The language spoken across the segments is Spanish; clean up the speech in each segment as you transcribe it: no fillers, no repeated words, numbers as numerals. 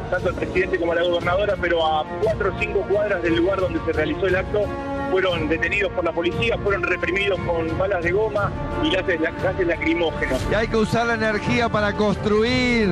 Tanto al presidente como a la gobernadora, pero a 4 o 5 cuadras del lugar donde se realizó el acto fueron detenidos por la policía, fueron reprimidos con balas de goma y gases lacrimógenos. Y hay que usar la energía para construir,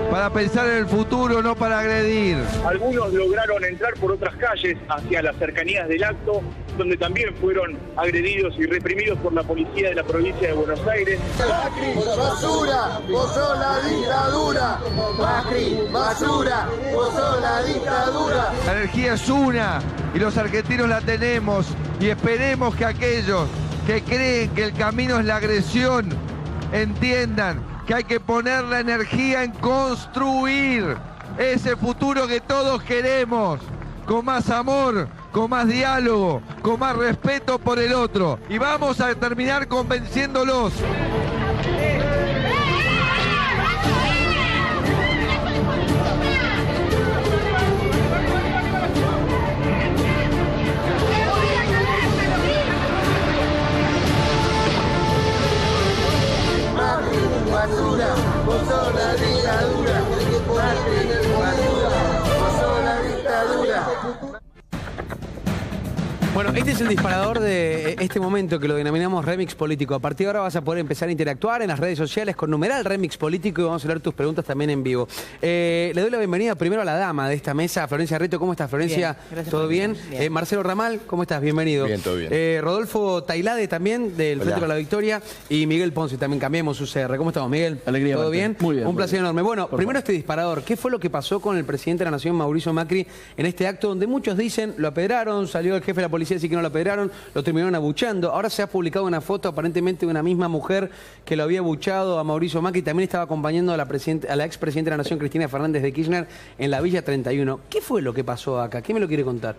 para pensar en el futuro, no para agredir. Algunos lograron entrar por otras calles hacia las cercanías del acto, donde también fueron agredidos y reprimidos por la policía de la provincia de Buenos Aires. Macri, basura, vos sos la dictadura. Macri, basura, vos sos la dictadura. La energía es una y los argentinos la tenemos, y esperemos que aquellos que creen que el camino es la agresión entiendan que hay que poner la energía en construir ese futuro que todos queremos, con más amor, con más diálogo, con más respeto por el otro. Y vamos a terminar convenciéndolos. Basura, vos sos la dictadura. Macri, basura, vos sos la dictadura. Bueno, este es el disparador de este momento que lo denominamos Remix Político. A partir de ahora vas a poder empezar a interactuar en las redes sociales con numeral Remix Político y vamos a leer tus preguntas también en vivo. Le doy la bienvenida primero a la dama de esta mesa, Florencia Reto. ¿Cómo estás, Florencia? Bien, ¿Todo bien? Marcelo Ramal, ¿cómo estás? Bienvenido. Bien, todo bien. Rodolfo Tailade también, del Frente para la Victoria, y Miguel Ponce, también cambiamos su CR. ¿Cómo estamos, Miguel? Alegría. ¿Todo bien? Muy bien. Un placer enorme. Bueno, Por primero favor. este disparador. ¿Qué fue lo que pasó con el presidente de la Nación, Mauricio Macri, en este acto donde muchos dicen lo apedraron, salió el jefe de la policía a decir que no lo apedraron, lo terminaron abuchando? Ahora se ha publicado una foto aparentemente de una misma mujer que lo había abuchado a Mauricio Macri, también estaba acompañando a la expresidenta de la Nación, Cristina Fernández de Kirchner, en la Villa 31. ¿Qué fue lo que pasó acá? ¿Qué me lo quiere contar?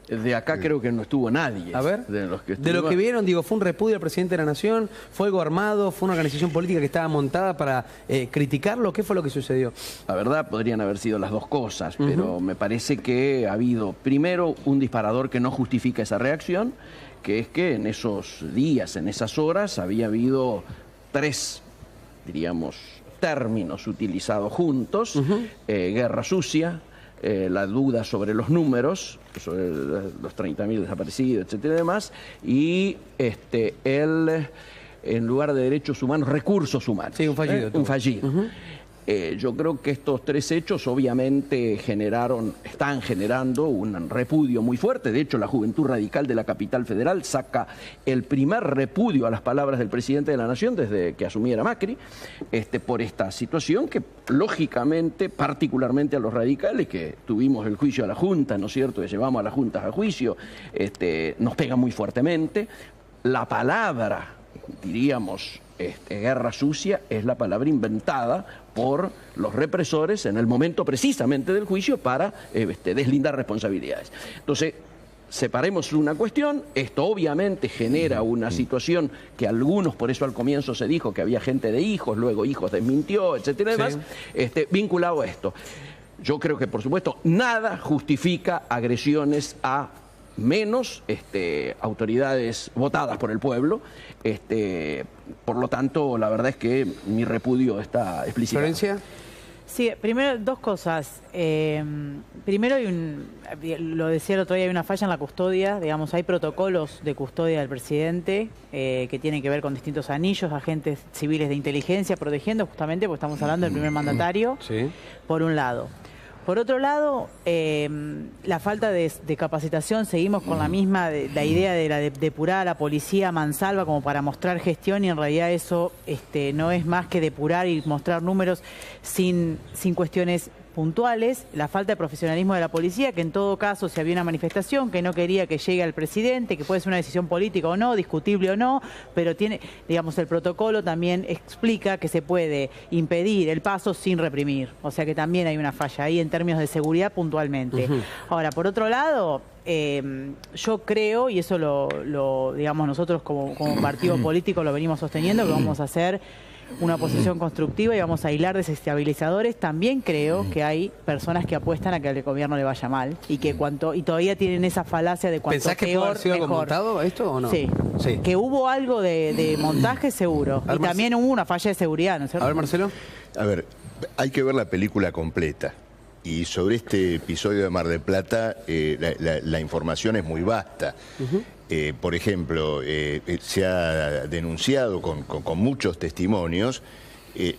De acá creo que no estuvo nadie. A ver, de los que de lo que vieron, digo, fue un repudio al presidente de la Nación, fue algo armado, fue una organización política que estaba montada para criticarlo. ¿Qué fue lo que sucedió? La verdad podrían haber sido las dos cosas, pero me parece que ha habido primero un disparador que no justifica esa reacción, que es que en esos días, en esas horas, había habido 3, diríamos, términos utilizados juntos: guerra sucia, la duda sobre los números, sobre los 30.000 desaparecidos, etcétera y demás, y en lugar de derechos humanos, recursos humanos. Sí, un fallido. Un fallido. Yo creo que estos 3 hechos obviamente están generando un repudio muy fuerte. De hecho, la Juventud Radical de la Capital Federal saca el primer repudio a las palabras del presidente de la Nación desde que asumiera Macri, por esta situación que, lógicamente, particularmente a los radicales, que tuvimos el juicio a la Junta, ¿no es cierto?, que llevamos a las Juntas a juicio, nos pega muy fuertemente. La palabra, diríamos, guerra sucia, es la palabra inventada por los represores en el momento precisamente del juicio para deslindar responsabilidades. Entonces, separemos una cuestión. Esto obviamente genera una situación que algunos, por eso al comienzo se dijo que había gente de hijos, luego hijos desmintió, etcétera y demás, vinculado a esto. Yo creo que, por supuesto, nada justifica agresiones a menos autoridades votadas por el pueblo. Por lo tanto, la verdad es que mi repudio está explicitado. ¿Florencia? Sí, primero, dos cosas. Primero, lo decía el otro día, hay una falla en la custodia. Digamos, hay protocolos de custodia del presidente que tienen que ver con distintos anillos, agentes civiles de inteligencia, protegiendo justamente, porque estamos hablando del primer mandatario, Sí. por un lado. Por otro lado, la falta de capacitación, seguimos con la misma, la idea de la depurar a la policía a mansalva como para mostrar gestión, y en realidad eso no es más que depurar y mostrar números sin cuestiones puntuales. La falta de profesionalismo de la policía, que en todo caso, si había una manifestación que no quería que llegue al presidente, que puede ser una decisión política o no, discutible o no, pero tiene, digamos, el protocolo también explica que se puede impedir el paso sin reprimir. O sea que también hay una falla ahí en términos de seguridad puntualmente. Ahora, por otro lado, yo creo, y eso digamos, nosotros como partido político lo venimos sosteniendo, que vamos a hacer una oposición constructiva y vamos a hilar desestabilizadores. También creo que hay personas que apuestan a que al gobierno le vaya mal y que y todavía tienen esa falacia de cuanto ¿Pensás que peor, puede haber sido algo mejor. montado esto o no? Sí. Sí. Que hubo algo de montaje seguro. A ver, Y también hubo una falla de seguridad, ¿no es cierto? A ver, Marcelo. A ver, Hay que ver la película completa. Y sobre este episodio de Mar del Plata, la información es muy vasta. Por ejemplo, se ha denunciado con muchos testimonios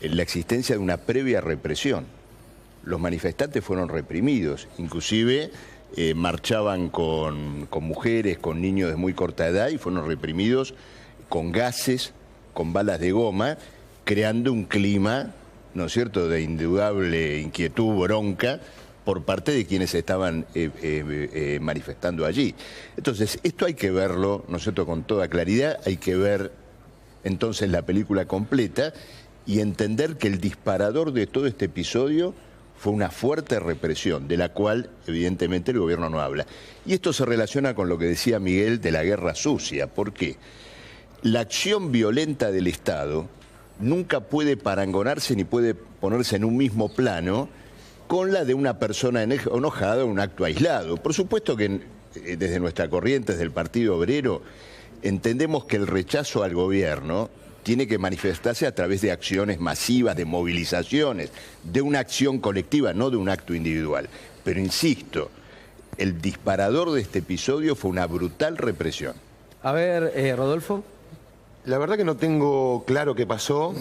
la existencia de una previa represión. Los manifestantes fueron reprimidos, inclusive marchaban con mujeres, con niños de muy corta edad y fueron reprimidos con gases, con balas de goma, creando un clima, ¿no es cierto?, de indudable inquietud, bronca, por parte de quienes estaban manifestando allí. Entonces, esto hay que verlo, ¿no es cierto?, con toda claridad, hay que ver entonces la película completa y entender que el disparador de todo este episodio fue una fuerte represión, de la cual evidentemente el gobierno no habla. Y esto se relaciona con lo que decía Miguel de la guerra sucia. ¿Por qué? La acción violenta del Estado nunca puede parangonarse ni puede ponerse en un mismo plano con la de una persona enojada en un acto aislado. Por supuesto que desde nuestra corriente, desde el Partido Obrero, entendemos que el rechazo al gobierno tiene que manifestarse a través de acciones masivas, de movilizaciones, de una acción colectiva, no de un acto individual. Pero insisto, el disparador de este episodio fue una brutal represión. A ver, Rodolfo. La verdad que no tengo claro qué pasó,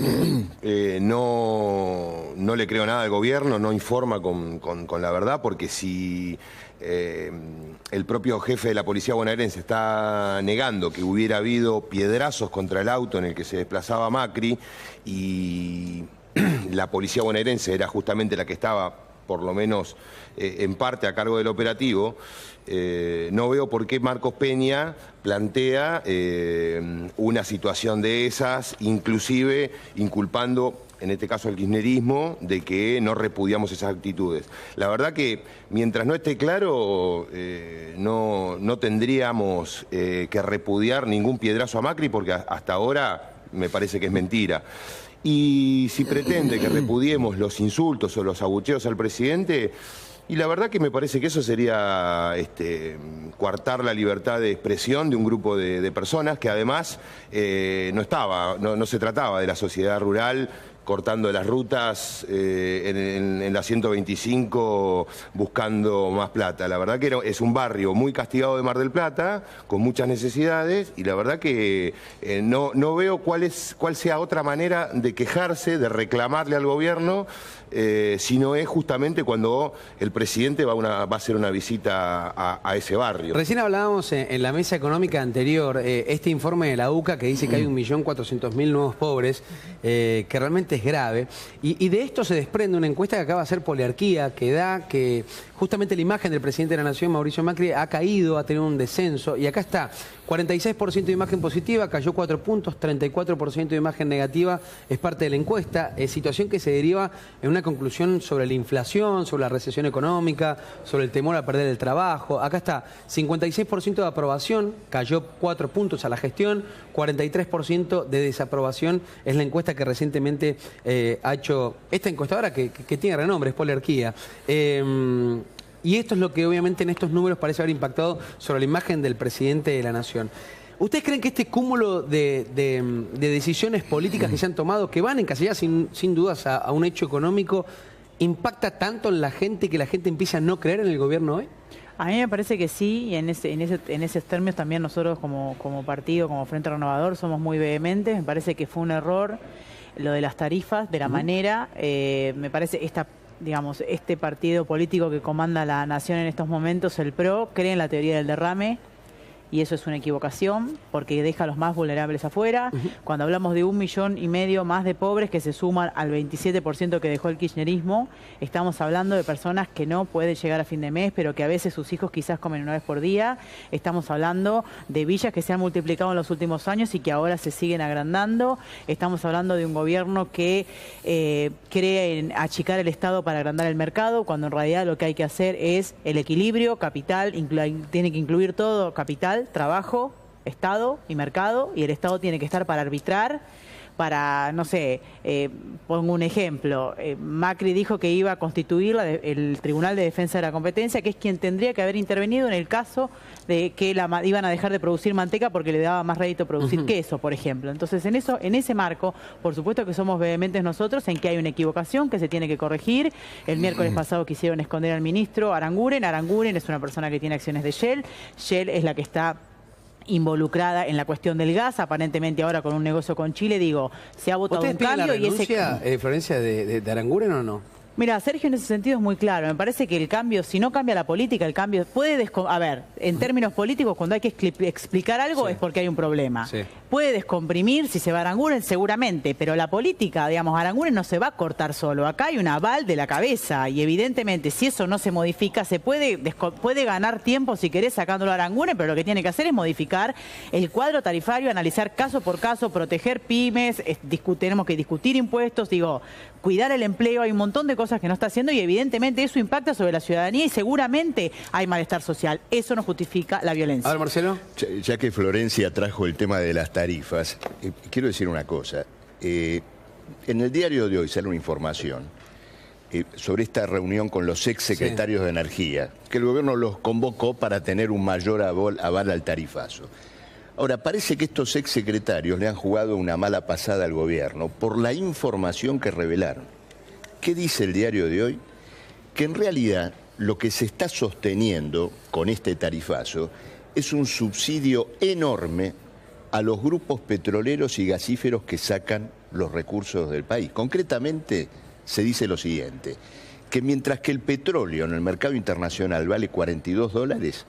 no le creo nada al gobierno, no informa con la verdad, porque si el propio jefe de la policía bonaerense está negando que hubiera habido piedrazos contra el auto en el que se desplazaba Macri y la policía bonaerense era justamente la que estaba, por lo menos en parte, a cargo del operativo, no veo por qué Marcos Peña plantea una situación de esas, inclusive inculpando, en este caso, al kirchnerismo, de que no repudiamos esas actitudes. La verdad que mientras no esté claro, no tendríamos que repudiar ningún piedrazo a Macri, porque hasta ahora me parece que es mentira. Y si pretende que repudiemos los insultos o los abucheos al presidente, y la verdad que me parece que eso sería coartar la libertad de expresión de un grupo de personas que además no se trataba de la sociedad rural cortando las rutas en la 125 buscando más plata. La verdad que es un barrio muy castigado de Mar del Plata, con muchas necesidades, y la verdad que no veo cuál sea otra manera de quejarse, de reclamarle al gobierno, si no es justamente cuando el presidente va a hacer una visita a ese barrio. Recién hablábamos en la mesa económica anterior, este informe de la UCA que dice que hay 1.400.000 nuevos pobres, que realmente es grave, y de esto se desprende una encuesta que acaba de hacer Poliarquía, que da que justamente la imagen del presidente de la Nación, Mauricio Macri, ha caído, ha tenido un descenso, y acá está, 46% de imagen positiva, cayó 4 puntos, 34% de imagen negativa, es parte de la encuesta, situación que se deriva en una conclusión sobre la inflación, sobre la recesión económica, sobre el temor a perder el trabajo. Acá está, 56% de aprobación, cayó 4 puntos a la gestión, 43% de desaprobación, es la encuesta que recientemente ha hecho esta encuestadora que tiene renombre, es Poliarquía. Y esto es lo que obviamente en estos números parece haber impactado sobre la imagen del presidente de la Nación. ¿Ustedes creen que este cúmulo de decisiones políticas que se han tomado, que van encasilladas sin dudas a un hecho económico, impacta tanto en la gente que la gente empieza a no creer en el gobierno hoy? A mí me parece que sí, y en esos términos también nosotros como partido, como Frente Renovador, somos muy vehementes. Me parece que fue un error lo de las tarifas, de la manera, me parece este partido político que comanda la nación en estos momentos, el PRO, cree en la teoría del derrame, y eso es una equivocación porque deja a los más vulnerables afuera. Cuando hablamos de 1,5 millones más de pobres que se suman al 27% que dejó el kirchnerismo, estamos hablando de personas que no pueden llegar a fin de mes, pero que a veces sus hijos quizás comen una vez por día. Estamos hablando de villas que se han multiplicado en los últimos años y que ahora se siguen agrandando. Estamos hablando de un gobierno que cree en achicar el Estado para agrandar el mercado, cuando en realidad lo que hay que hacer es el equilibrio, capital, tiene que incluir todo, capital, trabajo, Estado y mercado, y el Estado tiene que estar para arbitrar, para, no sé, pongo un ejemplo, Macri dijo que iba a constituir el Tribunal de Defensa de la Competencia, que es quien tendría que haber intervenido en el caso de que iban a dejar de producir manteca porque le daba más rédito producir queso, por ejemplo. Entonces, en ese marco, por supuesto que somos vehementes nosotros en que hay una equivocación que se tiene que corregir. El miércoles pasado quisieron esconder al ministro Aranguren. Aranguren es una persona que tiene acciones de Shell. Shell es la que está involucrada en la cuestión del gas, aparentemente ahora con un negocio con Chile. Digo, se ha votado un cambio y ese... Florencia, de Aranguren o no? Mira, Sergio, en ese sentido es muy claro. Me parece que el cambio, si no cambia la política, el cambio puede... A ver, en términos políticos, cuando hay que explicar algo es porque hay un problema. Sí. Puede descomprimir si se va a Aranguren, seguramente, pero la política, digamos, Aranguren no se va a cortar solo. Acá hay un aval de la cabeza y evidentemente si eso no se modifica, se puede ganar tiempo si querés sacándolo a Aranguren, pero lo que tiene que hacer es modificar el cuadro tarifario, analizar caso por caso, proteger pymes, tenemos que discutir impuestos, digo, cuidar el empleo, hay un montón de cosas que no está haciendo y evidentemente eso impacta sobre la ciudadanía y seguramente hay malestar social. Eso no justifica la violencia. A ver, Marcelo. Ya que Florencia trajo el tema de las tarifas, quiero decir una cosa. En el diario de hoy sale una información sobre esta reunión con los exsecretarios de Energía, que el gobierno los convocó para tener un mayor aval al tarifazo. Ahora, parece que estos exsecretarios le han jugado una mala pasada al gobierno por la información que revelaron. ¿Qué dice el diario de hoy? Que en realidad lo que se está sosteniendo con este tarifazo es un subsidio enorme a los grupos petroleros y gasíferos que sacan los recursos del país. Concretamente, se dice lo siguiente, que mientras que el petróleo en el mercado internacional vale $42,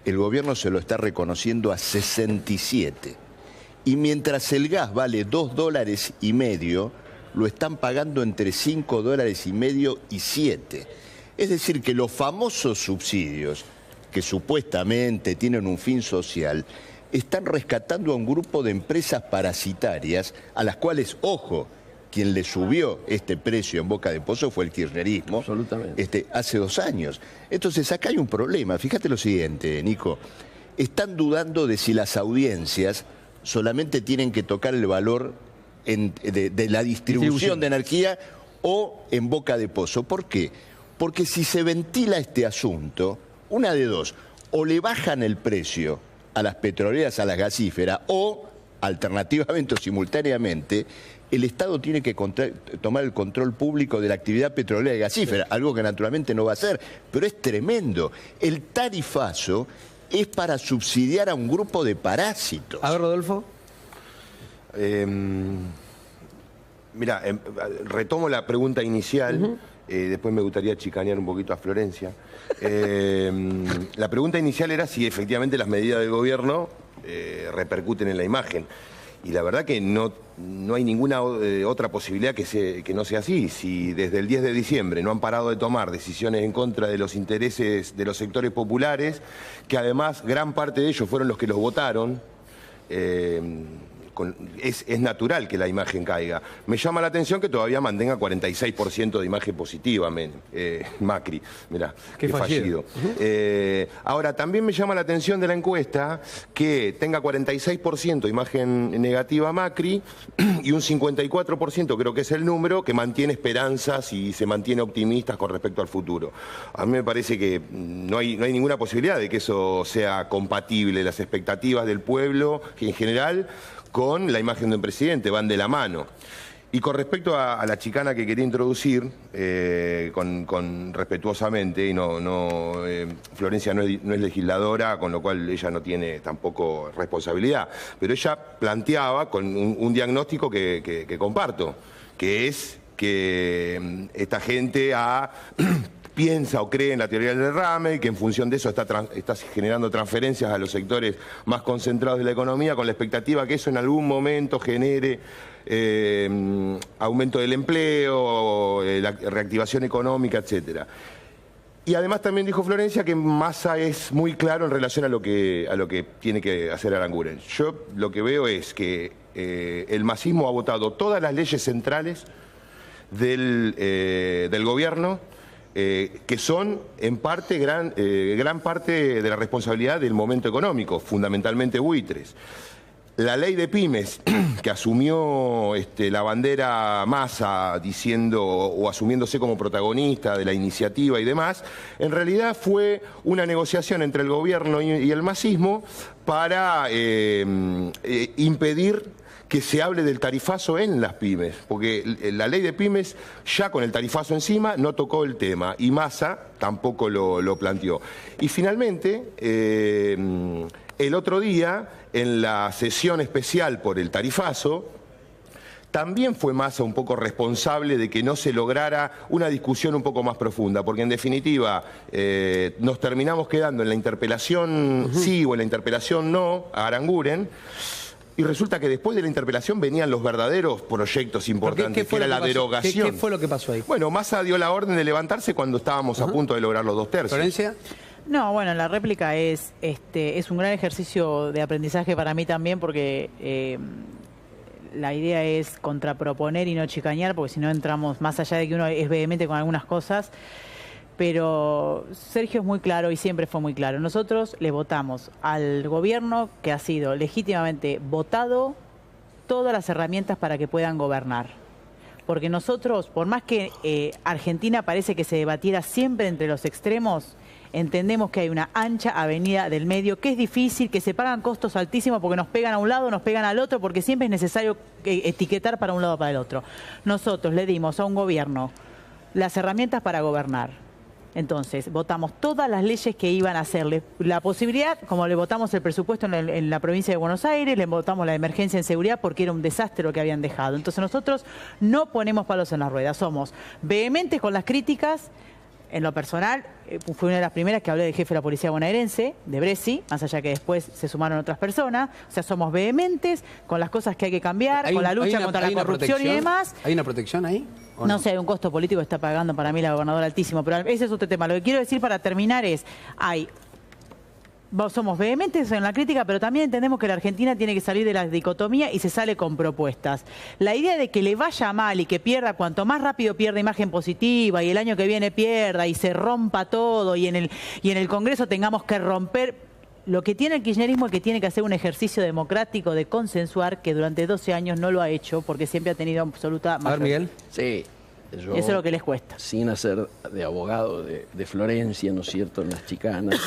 el gobierno se lo está reconociendo a 67. Y mientras el gas vale $2,5, lo están pagando entre $5,5 y 7. Es decir, que los famosos subsidios, que supuestamente tienen un fin social, están rescatando a un grupo de empresas parasitarias, a las cuales, ojo, quien le subió este precio en boca de pozo fue el kirchnerismo. Absolutamente. Hace 2 años. Entonces acá hay un problema. Fíjate lo siguiente, Nico. Están dudando de si las audiencias solamente tienen que tocar el valor de la distribución de energía o en boca de pozo. ¿Por qué? Porque si se ventila este asunto, una de dos, o le bajan el precio a las petroleras, a las gasíferas, o alternativamente o simultáneamente, el Estado tiene que tomar el control público de la actividad petrolera y gasífera, algo que naturalmente no va a hacer, pero es tremendo. El tarifazo es para subsidiar a un grupo de parásitos. A ver, Rodolfo. Mira, retomo la pregunta inicial, después me gustaría chicanear un poquito a Florencia. La pregunta inicial era si efectivamente las medidas del gobierno repercuten en la imagen. Y la verdad que no hay ninguna otra posibilidad que no sea así. Si desde el 10 de diciembre no han parado de tomar decisiones en contra de los intereses de los sectores populares, que además gran parte de ellos fueron los que los votaron, es natural que la imagen caiga. Me llama la atención que todavía mantenga 46% de imagen positiva, Macri. Mirá, qué fallido. Ahora, también me llama la atención de la encuesta que tenga 46% de imagen negativa Macri y un 54%, creo que es el número, que mantiene esperanzas y se mantiene optimistas con respecto al futuro. A mí me parece que no hay ninguna posibilidad de que eso sea compatible, las expectativas del pueblo en general con la imagen de un presidente, van de la mano. Y con respecto a la chicana que quería introducir, respetuosamente, y Florencia no es legisladora, con lo cual ella no tiene tampoco responsabilidad, pero ella planteaba con un diagnóstico que comparto, que es que esta gente piensa o cree en la teoría del derrame y que en función de eso está generando transferencias a los sectores más concentrados de la economía con la expectativa que eso en algún momento genere aumento del empleo, la reactivación económica, etcétera. Y además también dijo Florencia que Massa es muy claro en relación a lo que tiene que hacer Aranguren. Yo lo que veo es que el masismo ha votado todas las leyes centrales del gobierno, que son en parte gran parte de la responsabilidad del momento económico, fundamentalmente buitres. La ley de pymes, que asumió la bandera Massa diciendo o asumiéndose como protagonista de la iniciativa y demás, en realidad fue una negociación entre el gobierno y el masismo para impedir que se hable del tarifazo en las pymes, porque la ley de pymes ya con el tarifazo encima no tocó el tema y Massa tampoco lo planteó. Y finalmente, el otro día, en la sesión especial por el tarifazo, también fue Massa un poco responsable de que no se lograra una discusión un poco más profunda, porque en definitiva nos terminamos quedando en la interpelación sí o en la interpelación no a Aranguren. Y resulta que después de la interpelación venían los verdaderos proyectos importantes, que era la derogación. ¿Qué fue lo que pasó ahí? Bueno, Massa dio la orden de levantarse cuando estábamos a punto de lograr los 2/3. ¿Florencia? No, bueno, la réplica es un gran ejercicio de aprendizaje para mí también, porque la idea es contraproponer y no chicañar, porque si no entramos más allá de que uno es vehemente con algunas cosas. Pero Sergio es muy claro y siempre fue muy claro. Nosotros le votamos al gobierno que ha sido legítimamente votado todas las herramientas para que puedan gobernar. Porque nosotros, por más que Argentina parece que se debatiera siempre entre los extremos, entendemos que hay una ancha avenida del medio, que es difícil, que se pagan costos altísimos porque nos pegan a un lado, nos pegan al otro, porque siempre es necesario etiquetar para un lado o para el otro. Nosotros le dimos a un gobierno las herramientas para gobernar. Entonces, votamos todas las leyes que iban a hacerle la posibilidad, como le votamos el presupuesto en la provincia de Buenos Aires, le votamos la emergencia en seguridad porque era un desastre lo que habían dejado. Entonces nosotros no ponemos palos en las ruedas, somos vehementes con las críticas. En lo personal, fue una de las primeras que hablé del jefe de la policía bonaerense, de Bresci, más allá que después se sumaron otras personas. O sea, somos vehementes con las cosas que hay que cambiar, con la lucha contra la corrupción y demás. ¿Hay una protección ahí? No sé, hay un costo político que está pagando para mí la gobernadora altísimo, pero ese es otro tema. Lo que quiero decir para terminar es, somos vehementes en la crítica, pero también entendemos que la Argentina tiene que salir de la dicotomía y se sale con propuestas. La idea de que le vaya mal y que pierda, cuanto más rápido pierda imagen positiva y el año que viene pierda y se rompa todo y en el Congreso tengamos que romper. Lo que tiene el kirchnerismo es que tiene que hacer un ejercicio democrático de consensuar, que durante 12 años no lo ha hecho porque siempre ha tenido absoluta mayoría. A ver, Miguel. Sí. Eso es lo que les cuesta. Sin hacer de abogado de Florencia, ¿no es cierto?, en las chicanas,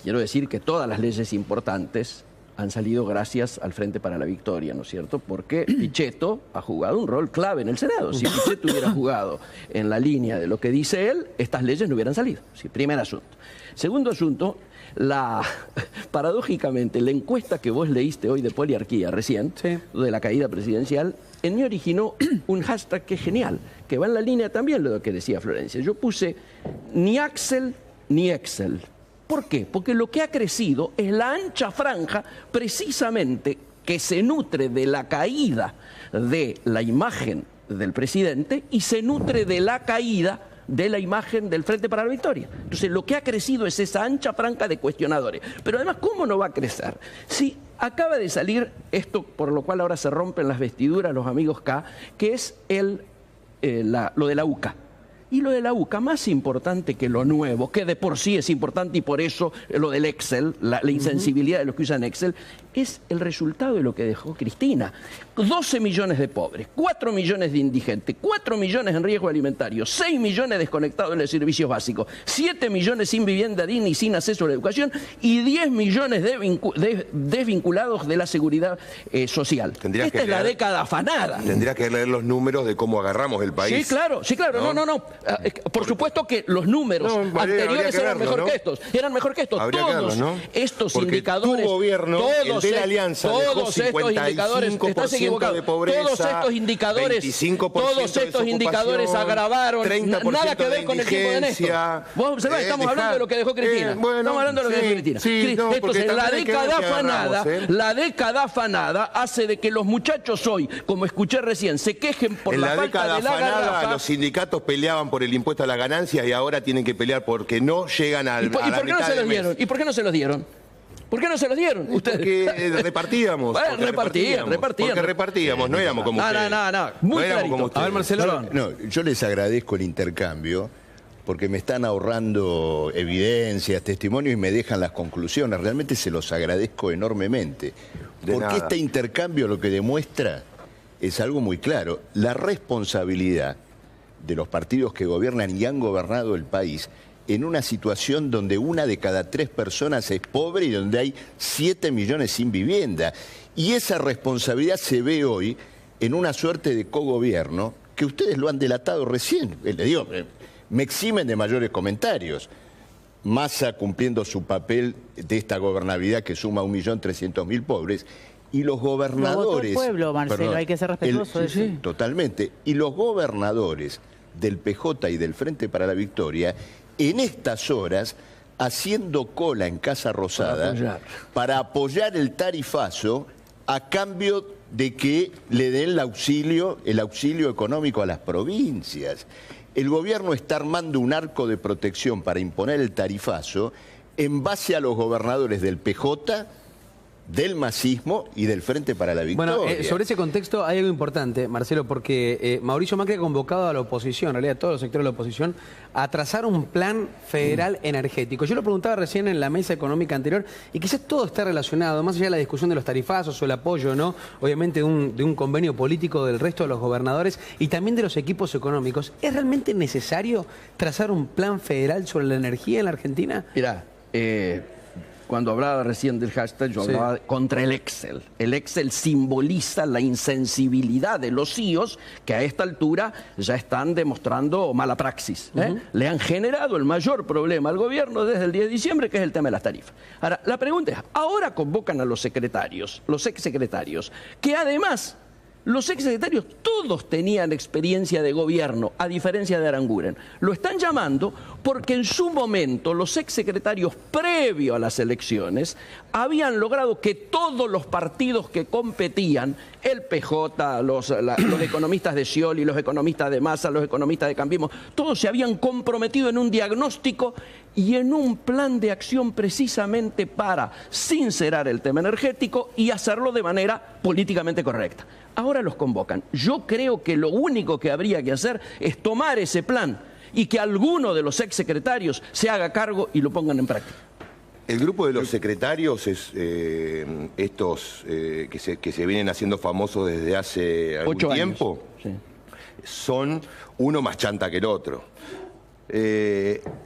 quiero decir que todas las leyes importantes han salido gracias al Frente para la Victoria, ¿no es cierto? Porque Pichetto ha jugado un rol clave en el Senado. Si Pichetto hubiera jugado en la línea de lo que dice él, estas leyes no hubieran salido. Sí, primer asunto. Segundo asunto, paradójicamente, la encuesta que vos leíste hoy de Poliarquía recién, de la caída presidencial, en mí originó un hashtag que es genial, que va en la línea también de lo que decía Florencia. Yo puse ni Axel ni Excel. ¿Por qué? Porque lo que ha crecido es la ancha franja precisamente que se nutre de la caída de la imagen del presidente y se nutre de la caída de la imagen del Frente para la Victoria. Entonces, lo que ha crecido es esa ancha franja de cuestionadores. Pero además, ¿cómo no va a crecer? Si acaba de salir esto, por lo cual ahora se rompen las vestiduras los amigos K, que es lo de la UCA. Y lo de la UCA, más importante que lo nuevo, que de por sí es importante y por eso lo del Excel, la insensibilidad de los que usan Excel, es el resultado de lo que dejó Cristina. 12 millones de pobres, 4 millones de indigentes, 4 millones en riesgo alimentario, 6 millones desconectados de los servicios básicos, 7 millones sin vivienda digna y sin acceso a la educación y 10 millones desvinculados de la seguridad social. Esta es la década afanada. Tendrías que leer los números de cómo agarramos el país. Sí, claro. No. Por supuesto que los números anteriores eran mejor que estos. Eran mejor que estos. Todos estos indicadores. Tu gobierno, el de la Alianza, todos estos indicadores, estás equivocado. De pobreza, todos estos indicadores agravaron. Nada que ver con el tiempo de Néstor. Vos estamos hablando de lo que dejó Cristina. Estamos hablando de lo que dejó Cristina. Entonces, la década afanada hace de que los muchachos hoy, como escuché recién, se quejen por la falta de la garrafa. Los sindicatos peleaban por el impuesto a las ganancias y ahora tienen que pelear porque no llegan a la mitad del mes. ¿Y por qué no se los dieron? ¿Por qué no se los dieron? Porque repartíamos. Repartían. Porque repartíamos, no éramos como ustedes. No. Muy clarito. A ver, Marcelo. No, yo les agradezco el intercambio porque me están ahorrando evidencias, testimonios y me dejan las conclusiones. Realmente se los agradezco enormemente. Porque este intercambio lo que demuestra es algo muy claro. La responsabilidad de los partidos que gobiernan y han gobernado el país en una situación donde 1 de cada 3 personas es pobre y donde hay 7 millones sin vivienda. Y esa responsabilidad se ve hoy en una suerte de cogobierno que ustedes lo han delatado recién. Les digo, me eximen de mayores comentarios. Massa cumpliendo su papel de esta gobernabilidad que suma 1.300.000 pobres. Y los gobernadores... Lo votó el pueblo, Marcelo, perdón, hay que ser respetuoso de eso. Sí, totalmente. Y los gobernadores del PJ y del Frente para la Victoria, en estas horas, haciendo cola en Casa Rosada para apoyar el tarifazo a cambio de que le den el auxilio económico a las provincias. El gobierno está armando un arco de protección para imponer el tarifazo en base a los gobernadores del PJ, del masismo y del Frente para la Victoria. Bueno, sobre ese contexto hay algo importante, Marcelo, porque Mauricio Macri ha convocado a la oposición, en realidad a todos los sectores de la oposición, a trazar un plan federal energético. Yo lo preguntaba recién en la mesa económica anterior y quizás todo está relacionado, más allá de la discusión de los tarifazos o el apoyo, ¿no? Obviamente de un convenio político del resto de los gobernadores y también de los equipos económicos. ¿Es realmente necesario trazar un plan federal sobre la energía en la Argentina? Mirá, cuando hablaba recién del hashtag, yo hablaba contra el Excel. El Excel simboliza la insensibilidad de los CEOs que a esta altura ya están demostrando mala praxis. Le han generado el mayor problema al gobierno desde el 10 de diciembre, que es el tema de las tarifas. Ahora, la pregunta es, ahora convocan a los secretarios, los exsecretarios, que además... Los exsecretarios todos tenían experiencia de gobierno, a diferencia de Aranguren. Lo están llamando porque en su momento los exsecretarios, previo a las elecciones, habían logrado que todos los partidos que competían, el PJ, los economistas de Scioli, los economistas de Massa, los economistas de Cambiemos, todos se habían comprometido en un diagnóstico y en un plan de acción precisamente para sincerar el tema energético y hacerlo de manera políticamente correcta. Ahora los convocan. Yo creo que lo único que habría que hacer es tomar ese plan y que alguno de los exsecretarios se haga cargo y lo pongan en práctica. El grupo de los secretarios es estos que se vienen haciendo famosos desde hace algún 8 tiempo. Años. Sí. Son uno más chanta que el otro.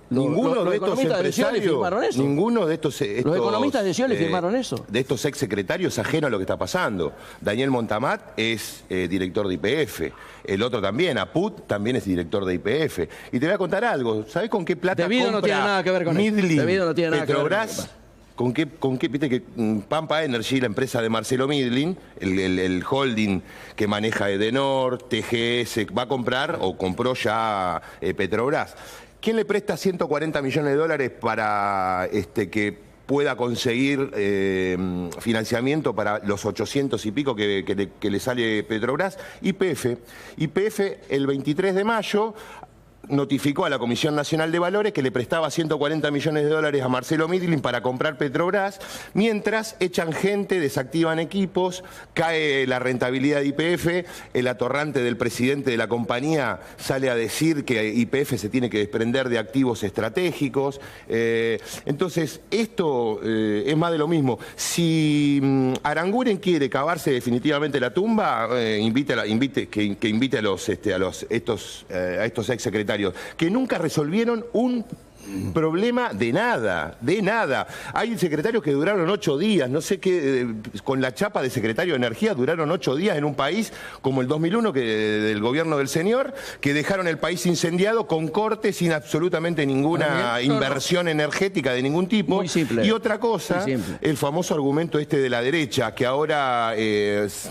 Ninguno de estos empresarios, ninguno de estos los economistas de Scioli firmaron eso. De estos exsecretarios ajeno a lo que está pasando. Daniel Montamat es director de YPF. El otro también, Aput, también es director de YPF. Y te voy a contar algo. ¿Sabés con qué plata Debido compra no tiene nada que ver con Midlin, Debido no tiene nada Petrobras? que ver ¿Con qué? Viste que Pampa Energy, la empresa de Marcelo Midlin, el holding que maneja Edenor, TGS, va a comprar o compró ya Petrobras. ¿Quién le presta 140 millones de dólares para que pueda conseguir financiamiento para los 800 y pico que le sale Petrobras? YPF. YPF el 23 de mayo... notificó a la Comisión Nacional de Valores que le prestaba 140 millones de dólares a Marcelo Midlin para comprar Petrobras, mientras echan gente, desactivan equipos, cae la rentabilidad de YPF, el atorrante del presidente de la compañía sale a decir que YPF se tiene que desprender de activos estratégicos. Entonces, esto es más de lo mismo. Si Aranguren quiere cavarse definitivamente la tumba, que invite a estos exsecretarios que nunca resolvieron un problema de nada, de nada. Hay secretarios que duraron 8 días, no sé qué, con la chapa de secretario de Energía duraron 8 días en un país como el 2001 del gobierno del señor, que dejaron el país incendiado con cortes sin absolutamente ninguna inversión energética de ningún tipo. Muy simple. Y otra cosa, el famoso argumento de la derecha, que ahora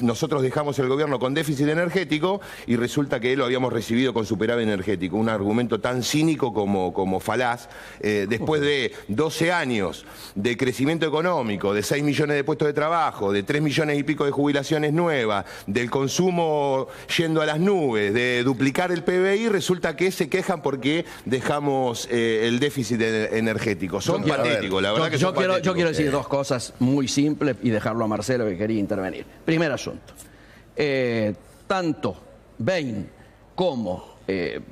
nosotros dejamos el gobierno con déficit energético y resulta que lo habíamos recibido con superávit energético. Un argumento tan cínico como falaz. Después de 12 años de crecimiento económico, de 6 millones de puestos de trabajo, de 3 millones y pico de jubilaciones nuevas, del consumo yendo a las nubes, de duplicar el PBI, resulta que se quejan porque dejamos el déficit energético. Son patéticos, la verdad que son patéticos. Yo quiero decir 2 cosas muy simples y dejarlo a Marcelo, que quería intervenir. Primer asunto. Tanto Bain como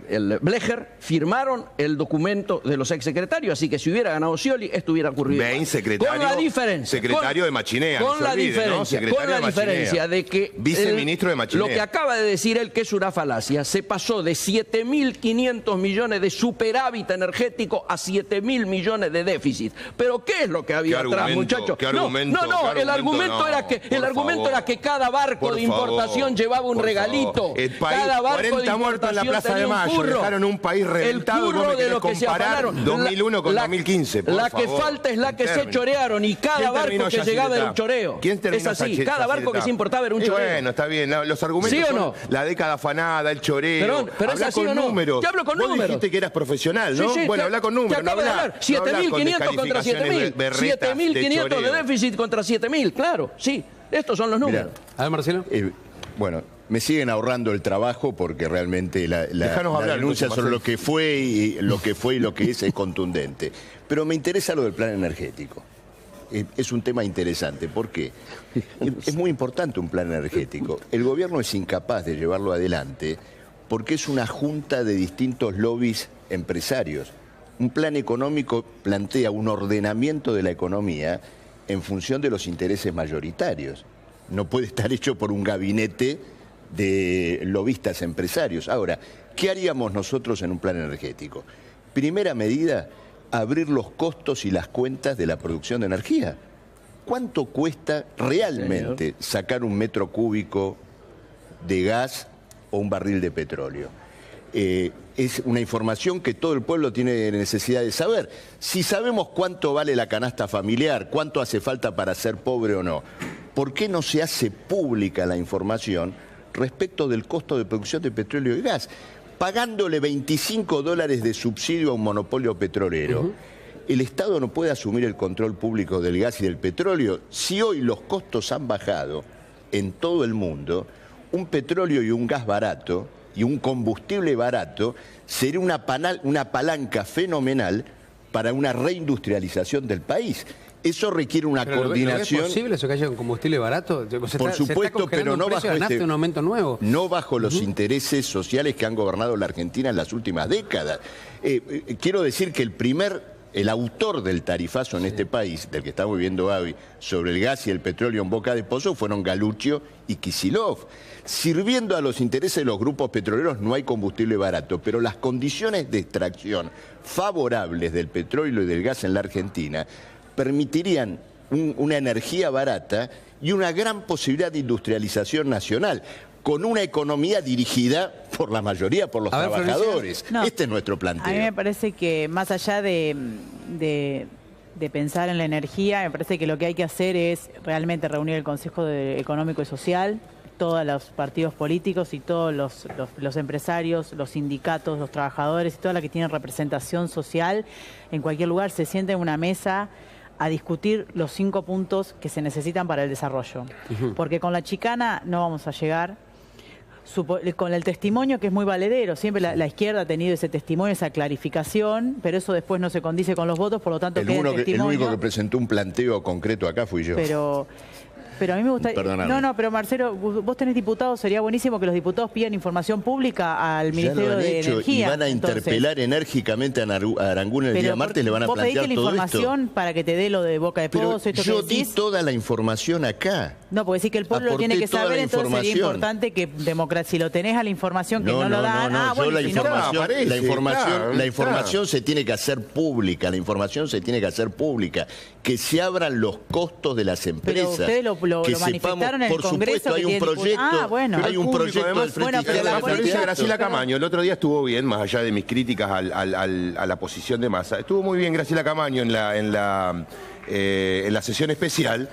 el Blecher firmaron el documento de los exsecretarios, así que si hubiera ganado Scioli, esto hubiera ocurrido. Bain, secretario, con la diferencia, secretario de Machinea, con la diferencia de que viceministro de Machinea. Lo que acaba de decir él, que es una falacia, se pasó de 7.500 millones de superávit energético a 7.000 millones de déficit. Pero ¿qué es lo que había atrás, muchachos? El argumento era que cada barco de importación llevaba un regalito. El país, cada barco 40 muertos en la Plaza de Mayo, dejaron un país reventado. El curro de lo que se afanaron. 2001 con 2015, por La favor. que falta es la que se chorearon, y cada barco que llegaba era un choreo. ¿Quién terminó? Es así, cada barco que se importaba era un choreo. Bueno, está bien, los argumentos ¿Sí o son no? la década afanada, el choreo. Pero es así o no. Números. Yo hablo con Vos números. dijiste que eras profesional, ¿no? Sí, bueno, habla con números, no habla. 7.500 contra 7.000. 7.500 de déficit contra 7.000, claro, sí. Estos son los números. Mirá, A ver, Marcelo. Bueno, me siguen ahorrando el trabajo porque realmente la denuncia sobre lo que fue y lo que es contundente. Pero me interesa lo del plan energético. Es un tema interesante. ¿Por qué? Es muy importante un plan energético. El gobierno es incapaz de llevarlo adelante porque es una junta de distintos lobbies empresarios. Un plan económico plantea un ordenamiento de la economía en función de los intereses mayoritarios. No puede estar hecho por un gabinete de lobistas empresarios. Ahora, ¿qué haríamos nosotros en un plan energético? Primera medida, abrir los costos y las cuentas de la producción de energía. ¿Cuánto cuesta realmente sacar un metro cúbico de gas o un barril de petróleo? Es una información que todo el pueblo tiene necesidad de saber. Si sabemos cuánto vale la canasta familiar, cuánto hace falta para ser pobre o no, ¿por qué no se hace pública la información respecto del costo de producción de petróleo y gas? Pagándole $25 de subsidio a un monopolio petrolero, el Estado no puede asumir el control público del gas y del petróleo. Si hoy los costos han bajado en todo el mundo, un petróleo y un gas barato y un combustible barato sería una palanca fenomenal para una reindustrialización del país. Eso requiere una coordinación. ¿Es posible eso que haya un combustible barato? Por supuesto, pero no bajo un aumento nuevo. No bajo los intereses sociales que han gobernado la Argentina en las últimas décadas. Quiero decir que el autor del tarifazo en este país, del que estamos viviendo hoy, sobre el gas y el petróleo en boca de pozo, fueron Galluccio y Kicillof. Sirviendo a los intereses de los grupos petroleros no hay combustible barato, pero las condiciones de extracción favorables del petróleo y del gas en la Argentina permitirían una energía barata y una gran posibilidad de industrialización nacional, con una economía dirigida por la mayoría por los trabajadores. No, este es nuestro planteo. A mí me parece que más allá de pensar en la energía, me parece que lo que hay que hacer es realmente reunir el Consejo Económico y Social, todos los partidos políticos y todos los empresarios, los sindicatos, los trabajadores y toda la que tienen representación social en cualquier lugar se sienten en una mesa a discutir los 5 puntos que se necesitan para el desarrollo. Porque con la chicana no vamos a llegar. Con el testimonio, que es muy valedero, siempre la izquierda ha tenido ese testimonio, esa clarificación, pero eso después no se condice con los votos, por lo tanto queda el testimonio. El único que presentó un planteo concreto acá fui yo. Pero a mí me gusta... Perdóname. No, pero Marcelo, vos tenés diputados, sería buenísimo que los diputados pidan información pública al Ministerio de Energía. Y van a interpelar enérgicamente a Aranguren el día martes, le van a plantear todo esto. ¿Vos pediste la información para que te dé lo de boca de pozo? Esto yo di toda la información acá. No, porque sí que el pueblo lo tiene que saber, entonces sería importante que si lo tenés a la información que no lo dan... La información se tiene que hacer pública, que se abran los costos de las empresas. Pero ustedes lo manifestaron en el Congreso. Hay un proyecto, hay un proyecto del Frente Izquierda. La provincia de Graciela Camaño, el otro día estuvo bien, más allá de mis críticas a la posición de Massa, estuvo muy bien Graciela Camaño en la sesión especial,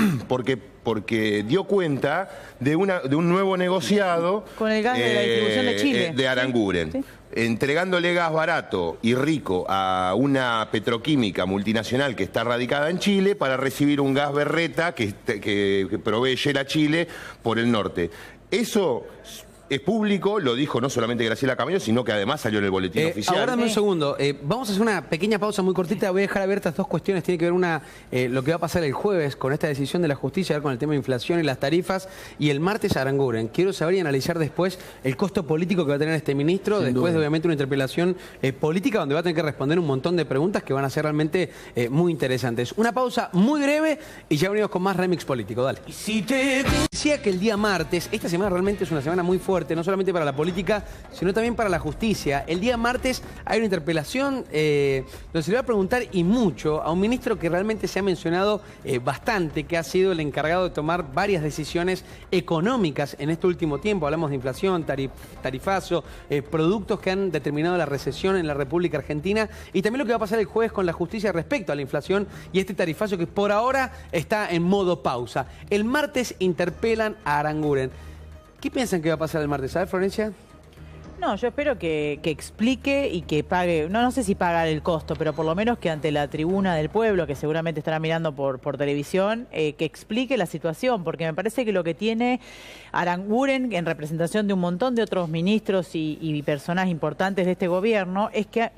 porque dio cuenta de un nuevo negociado con el gas de la distribución de Chile, de Aranguren. ¿Sí? Entregándole gas barato y rico a una petroquímica multinacional que está radicada en Chile para recibir un gas berreta que provee Shell a Chile por el norte. Eso es público, lo dijo no solamente Graciela Camaño, sino que además salió en el boletín oficial. Ahora dame un segundo. Vamos a hacer una pequeña pausa muy cortita. Voy a dejar abiertas dos cuestiones. Tiene que ver una lo que va a pasar el jueves con esta decisión de la justicia, con el tema de inflación y las tarifas, y el martes Aranguren. Quiero saber y analizar después el costo político que va a tener este ministro, después de obviamente una interpelación política donde va a tener que responder un montón de preguntas que van a ser realmente muy interesantes. Una pausa muy breve y ya venimos con más remix político. Dale. Decía que el día martes, esta semana realmente es una semana muy fuerte, no solamente para la política, sino también para la justicia. El día martes hay una interpelación donde se le va a preguntar y mucho a un ministro que realmente se ha mencionado bastante, que ha sido el encargado de tomar varias decisiones económicas en este último tiempo. Hablamos de inflación, tarifazo, productos que han determinado la recesión en la República Argentina, y también lo que va a pasar el jueves con la justicia respecto a la inflación y este tarifazo que por ahora está en modo pausa. El martes interpelan a Aranguren. ¿Qué piensan que va a pasar el martes? ¿Sabes, Florencia? No, yo espero que explique y que pague, no sé si pagar el costo, pero por lo menos que ante la tribuna del pueblo, que seguramente estará mirando por televisión, que explique la situación, porque me parece que lo que tiene Aranguren en representación de un montón de otros ministros y personas importantes de este gobierno es que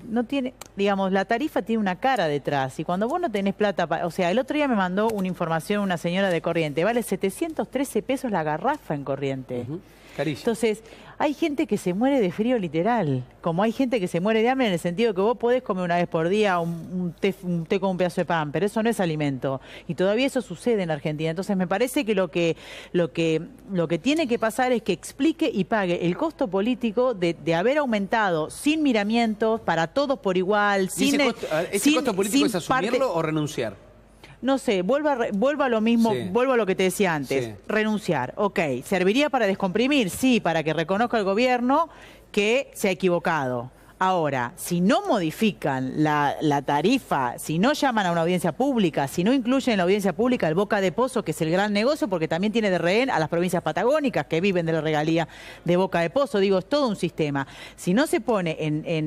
no tiene, digamos, la tarifa tiene una cara detrás, y cuando vos no tenés plata, o sea, el otro día me mandó una información una señora de Corriente, vale 713 pesos la garrafa en Corriente. Carísimo. Entonces, hay gente que se muere de frío literal, como hay gente que se muere de hambre en el sentido que vos podés comer una vez por día un té con un pedazo de pan, pero eso no es alimento. Y todavía eso sucede en Argentina. Entonces me parece que lo que tiene que pasar es que explique y pague el costo político de haber aumentado sin miramientos, para todos por igual, sin... ¿Ese costo político es asumirlo o renunciar? No sé, vuelvo a lo mismo, Sí. vuelvo a lo que te decía antes. Sí. Renunciar, ok. ¿Serviría para descomprimir? Sí, para que reconozca el gobierno que se ha equivocado. Ahora, si no modifican la tarifa, si no llaman a una audiencia pública, si no incluyen en la audiencia pública el Boca de Pozo, que es el gran negocio, porque también tiene de rehén a las provincias patagónicas que viven de la regalía de Boca de Pozo, digo, es todo un sistema. Si no se pone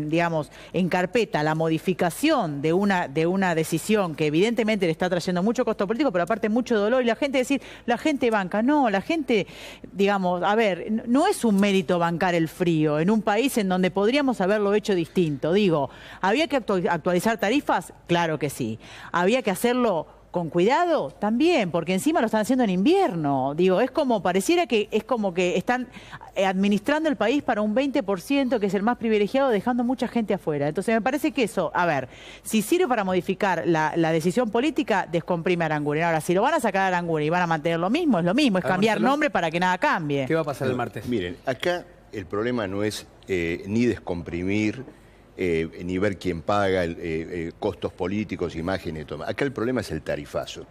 digamos, en carpeta la modificación de una decisión que evidentemente le está trayendo mucho costo político, pero aparte mucho dolor, y la gente decir, la gente banca, no, la gente, digamos, a ver, no es un mérito bancar el frío en un país en donde podríamos haberlo hecho distinto. Digo, ¿había que actualizar tarifas? Claro que sí. ¿Había que hacerlo con cuidado? También, porque encima lo están haciendo en invierno. Digo, es como, pareciera que es como que están administrando el país para un 20%, que es el más privilegiado, dejando mucha gente afuera. Entonces me parece que eso, a ver, si sirve para modificar la decisión política, descomprime a Aranguren. Ahora, si lo van a sacar a Aranguren y van a mantener lo mismo, es lo mismo, es cambiar nombre para que nada cambie. ¿Qué va a pasar el martes? Miren, acá el problema no es ni descomprimir, ni ver quién paga, costos políticos, imágenes, todo. Acá el problema es el tarifazo.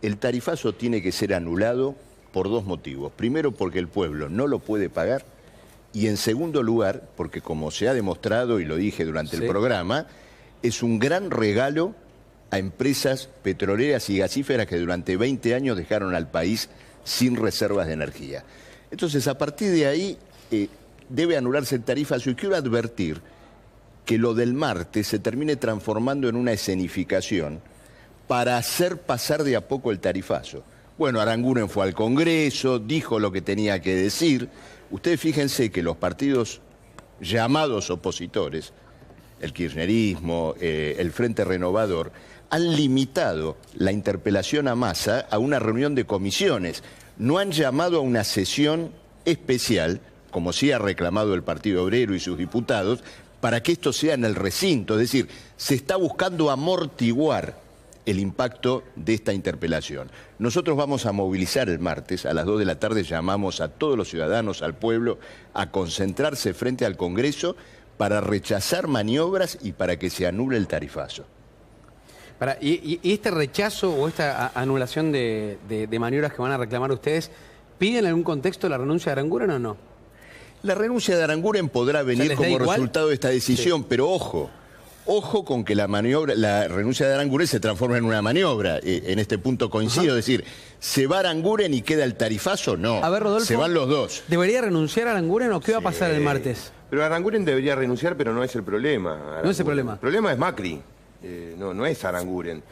El tarifazo tiene que ser anulado por dos motivos. Primero, porque el pueblo no lo puede pagar, y en segundo lugar, porque como se ha demostrado, y lo dije durante el programa, es un gran regalo a empresas petroleras y gasíferas que durante 20 años dejaron al país sin reservas de energía. Entonces, a partir de ahí, debe anularse el tarifazo, y quiero advertir que lo del martes se termine transformando en una escenificación para hacer pasar de a poco el tarifazo. Bueno, Aranguren fue al Congreso, dijo lo que tenía que decir. Ustedes fíjense que los partidos llamados opositores, el kirchnerismo, el Frente Renovador, han limitado la interpelación a Massa a una reunión de comisiones. No han llamado a una sesión especial, como sí ha reclamado el Partido Obrero y sus diputados, para que esto sea en el recinto. Es decir, se está buscando amortiguar el impacto de esta interpelación. Nosotros vamos a movilizar el martes, a las 2 de la tarde llamamos a todos los ciudadanos, al pueblo, a concentrarse frente al Congreso para rechazar maniobras y para que se anule el tarifazo. ¿Y este rechazo o esta anulación de maniobras que van a reclamar ustedes, piden en algún contexto la renuncia de Aranguren o no? La renuncia de Aranguren podrá venir como resultado de esta decisión, pero ojo con que la renuncia de Aranguren se transforme en una maniobra. En este punto coincido, es decir, ¿se va Aranguren y queda el tarifazo? No, a ver, Rodolfo, se van los dos. ¿Debería renunciar a Aranguren o qué va a pasar el martes? Pero Aranguren debería renunciar, pero no es el problema. No es el problema. El problema es Macri, no es Aranguren.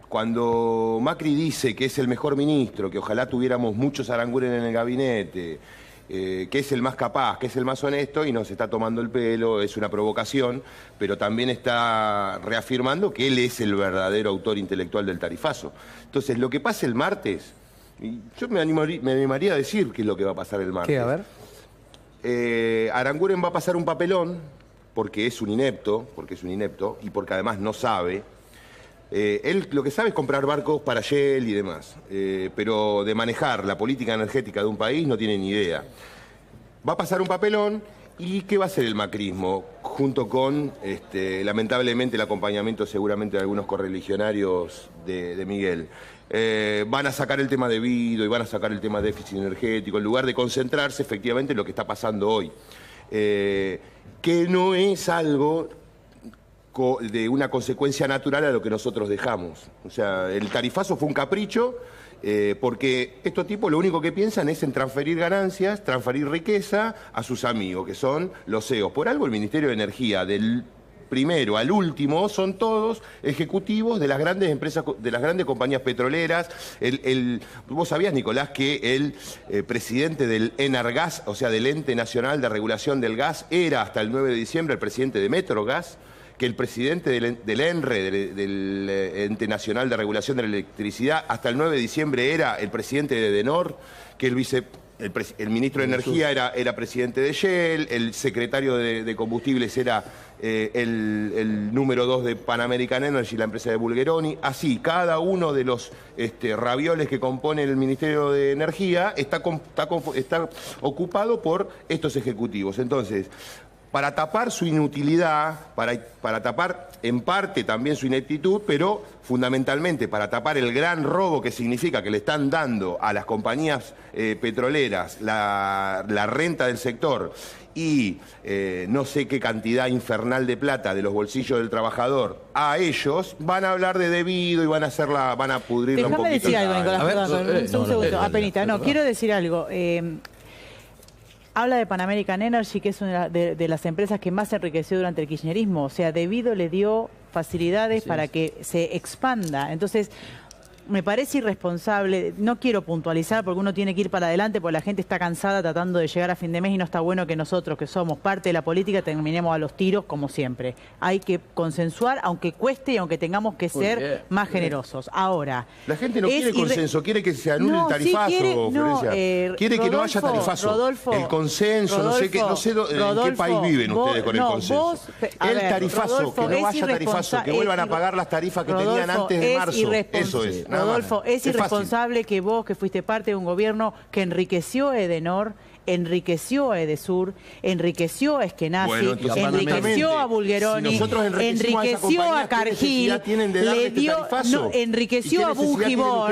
Cuando Macri dice que es el mejor ministro, que ojalá tuviéramos muchos Aranguren en el gabinete, que es el más capaz, que es el más honesto y nos está tomando el pelo, es una provocación, pero también está reafirmando que él es el verdadero autor intelectual del tarifazo. Entonces, lo que pase el martes, yo me animaría a decir qué es lo que va a pasar el martes. ¿Qué? A ver. Aranguren va a pasar un papelón, porque es un inepto, y porque además no sabe. Él lo que sabe es comprar barcos para Shell y demás, pero de manejar la política energética de un país no tiene ni idea. Va a pasar un papelón, ¿y qué va a hacer el macrismo? Junto con, lamentablemente, el acompañamiento seguramente de algunos correligionarios de Miguel. Van a sacar el tema debido y van a sacar el tema de déficit energético, en lugar de concentrarse efectivamente en lo que está pasando hoy. Que no es algo de una consecuencia natural a lo que nosotros dejamos. O sea, el tarifazo fue un capricho, porque estos tipos lo único que piensan es en transferir ganancias, transferir riqueza a sus amigos, que son los CEOs. Por algo el Ministerio de Energía, del primero al último, son todos ejecutivos de las grandes empresas, de las grandes compañías petroleras. Vos sabías, Nicolás, que el presidente del Enargas, o sea, del Ente Nacional de Regulación del Gas, era hasta el 9 de diciembre el presidente de Metrogas, que el presidente del ENRE, del Ente Nacional de Regulación de la Electricidad, hasta el 9 de diciembre era el presidente de Edenor, que el ministro de Energía era presidente de Shell, el secretario de Combustibles era el número 2 de Pan American Energy, la empresa de Bulgeroni. Así, cada uno de los ravioles que componen el Ministerio de Energía está ocupado por estos ejecutivos. Entonces, para tapar su inutilidad, para tapar en parte también su ineptitud, pero fundamentalmente para tapar el gran robo que significa que le están dando a las compañías petroleras la renta del sector y no sé qué cantidad infernal de plata de los bolsillos del trabajador a ellos, van a hablar de debido y van a pudrirla un poquito. Déjame decir algo, Nicolás, perdón, un segundo, apenita. No, quiero decir algo. Habla de Pan American Energy, que es una de las empresas que más se enriqueció durante el kirchnerismo. O sea, debido le dio facilidades para que se expanda. Entonces, me parece irresponsable, no quiero puntualizar porque uno tiene que ir para adelante porque la gente está cansada tratando de llegar a fin de mes y no está bueno que nosotros, que somos parte de la política, terminemos a los tiros como siempre. Hay que consensuar, aunque cueste y aunque tengamos que ser más generosos. Ahora, la gente no quiere consenso, quiere que se anule el tarifazo, Florencia. Quiere que no haya tarifazo. Rodolfo, el consenso, no sé en qué país viven ustedes con el consenso. El tarifazo, que no haya tarifazo, que vuelvan a pagar las tarifas que tenían antes de marzo. Eso es. Rodolfo, es irresponsable que vos, que fuiste parte de un gobierno que enriqueció a Edenor, enriqueció a Edesur, enriqueció a Eskenazi, enriqueció a Bulgeroni, enriqueció a Cargill, le dio, enriqueció a Bujibor,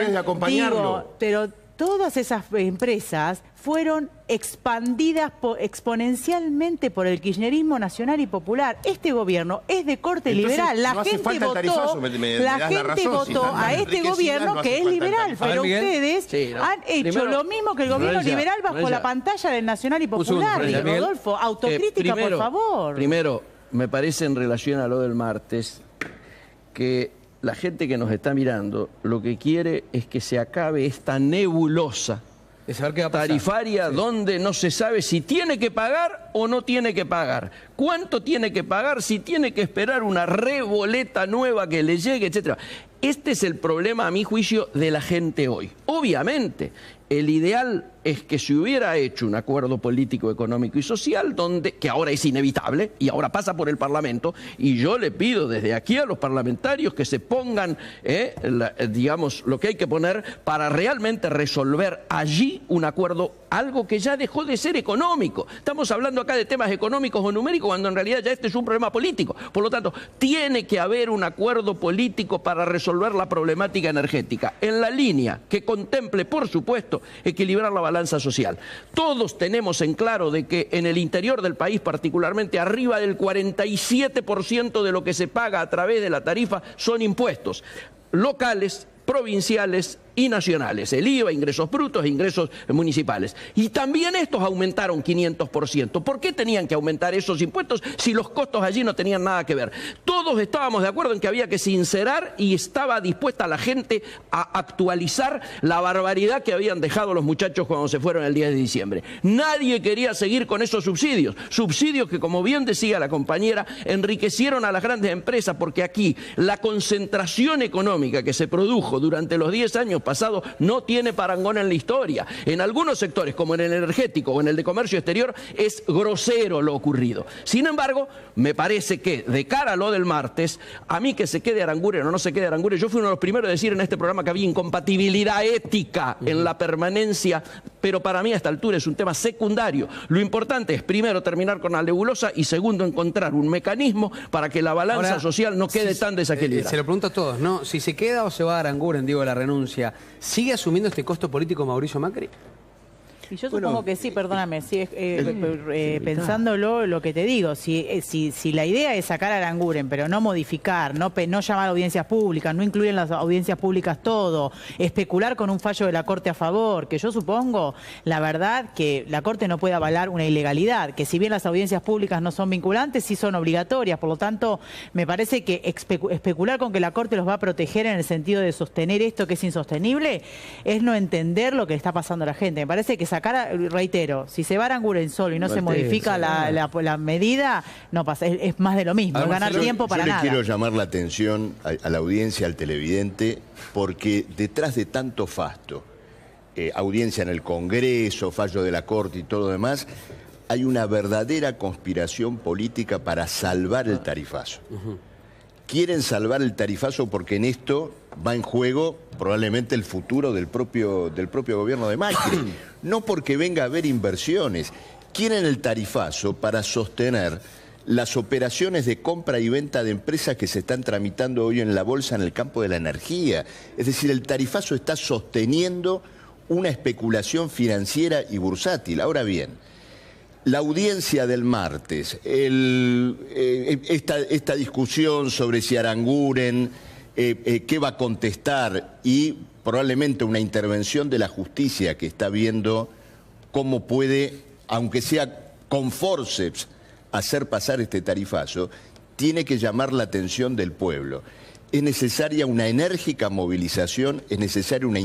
pero todas esas empresas fueron expandidas exponencialmente por el kirchnerismo nacional y popular. Este gobierno es de corte liberal. La gente votó a este gobierno que es liberal, pero ustedes han hecho lo mismo que el gobierno liberal bajo la pantalla del nacional y popular. Rodolfo, autocrítica, por favor. Primero, me parece en relación a lo del martes que la gente que nos está mirando lo que quiere es que se acabe esta nebulosa de saber qué va a pasar. Tarifaria, donde no se sabe si tiene que pagar o no tiene que pagar, cuánto tiene que pagar, si tiene que esperar una reboleta nueva que le llegue, etcétera. Este es el problema, a mi juicio, de la gente hoy. Obviamente, el ideal es que se hubiera hecho un acuerdo político, económico y social, que ahora es inevitable y ahora pasa por el Parlamento, y yo le pido desde aquí a los parlamentarios que se pongan, digamos, lo que hay que poner para realmente resolver allí un acuerdo, algo que ya dejó de ser económico. Estamos hablando acá de temas económicos o numéricos cuando en realidad ya este es un problema político. Por lo tanto, tiene que haber un acuerdo político para resolver la problemática energética, en la línea que contemple, por supuesto, equilibrar la balanza social. Todos tenemos en claro de que en el interior del país, particularmente arriba del 47% de lo que se paga a través de la tarifa son impuestos locales, provinciales y nacionales, el IVA, ingresos brutos e ingresos municipales. Y también estos aumentaron 500%. ¿Por qué tenían que aumentar esos impuestos si los costos allí no tenían nada que ver? Todos estábamos de acuerdo en que había que sincerar y estaba dispuesta la gente a actualizar la barbaridad que habían dejado los muchachos cuando se fueron el 10 de diciembre. Nadie quería seguir con esos subsidios, subsidios que, como bien decía la compañera, enriquecieron a las grandes empresas, porque aquí la concentración económica que se produjo durante los 10 años pasados no tiene parangón en la historia. En algunos sectores, como en el energético o en el de comercio exterior, es grosero lo ocurrido. Sin embargo, me parece que de cara a lo del martes, a mí que se quede Aranguren o no se quede Aranguren, yo fui uno de los primeros a decir en este programa que había incompatibilidad ética en la permanencia, pero para mí a esta altura es un tema secundario. Lo importante es, primero, terminar con la nebulosa y, segundo, encontrar un mecanismo para que la balanza social no quede tan desequilibrada. Se lo pregunto a todos, ¿no? Si se queda o se va a Aranguren, digo, la renuncia, ¿sigue asumiendo este costo político Mauricio Macri? Y yo supongo que sí, perdóname, sí, pensándolo, lo que te digo, si la idea es sacar a Aranguren, pero no modificar, no llamar a audiencias públicas, no incluir en las audiencias públicas todo, especular con un fallo de la Corte a favor, que yo supongo, la verdad, que la Corte no puede avalar una ilegalidad, que si bien las audiencias públicas no son vinculantes, sí son obligatorias, por lo tanto, me parece que especular con que la Corte los va a proteger en el sentido de sostener esto que es insostenible, es no entender lo que le está pasando a la gente. Me parece que sacar, reitero, si se va a Aranguren solo y no se modifica la medida, no pasa, es más de lo mismo, es ganar tiempo para nada. Yo le quiero llamar la atención a la audiencia, al televidente, porque detrás de tanto fasto, audiencia en el Congreso, fallo de la Corte y todo lo demás, hay una verdadera conspiración política para salvar el tarifazo. Quieren salvar el tarifazo porque en esto va en juego probablemente el futuro del propio gobierno de Macri. No porque venga a haber inversiones. Quieren el tarifazo para sostener las operaciones de compra y venta de empresas que se están tramitando hoy en la bolsa en el campo de la energía. Es decir, el tarifazo está sosteniendo una especulación financiera y bursátil. Ahora bien, la audiencia del martes, esta discusión sobre si Aranguren, qué va a contestar y probablemente una intervención de la justicia que está viendo cómo puede, aunque sea con forceps, hacer pasar este tarifazo, tiene que llamar la atención del pueblo. Es necesaria una enérgica movilización, es necesaria una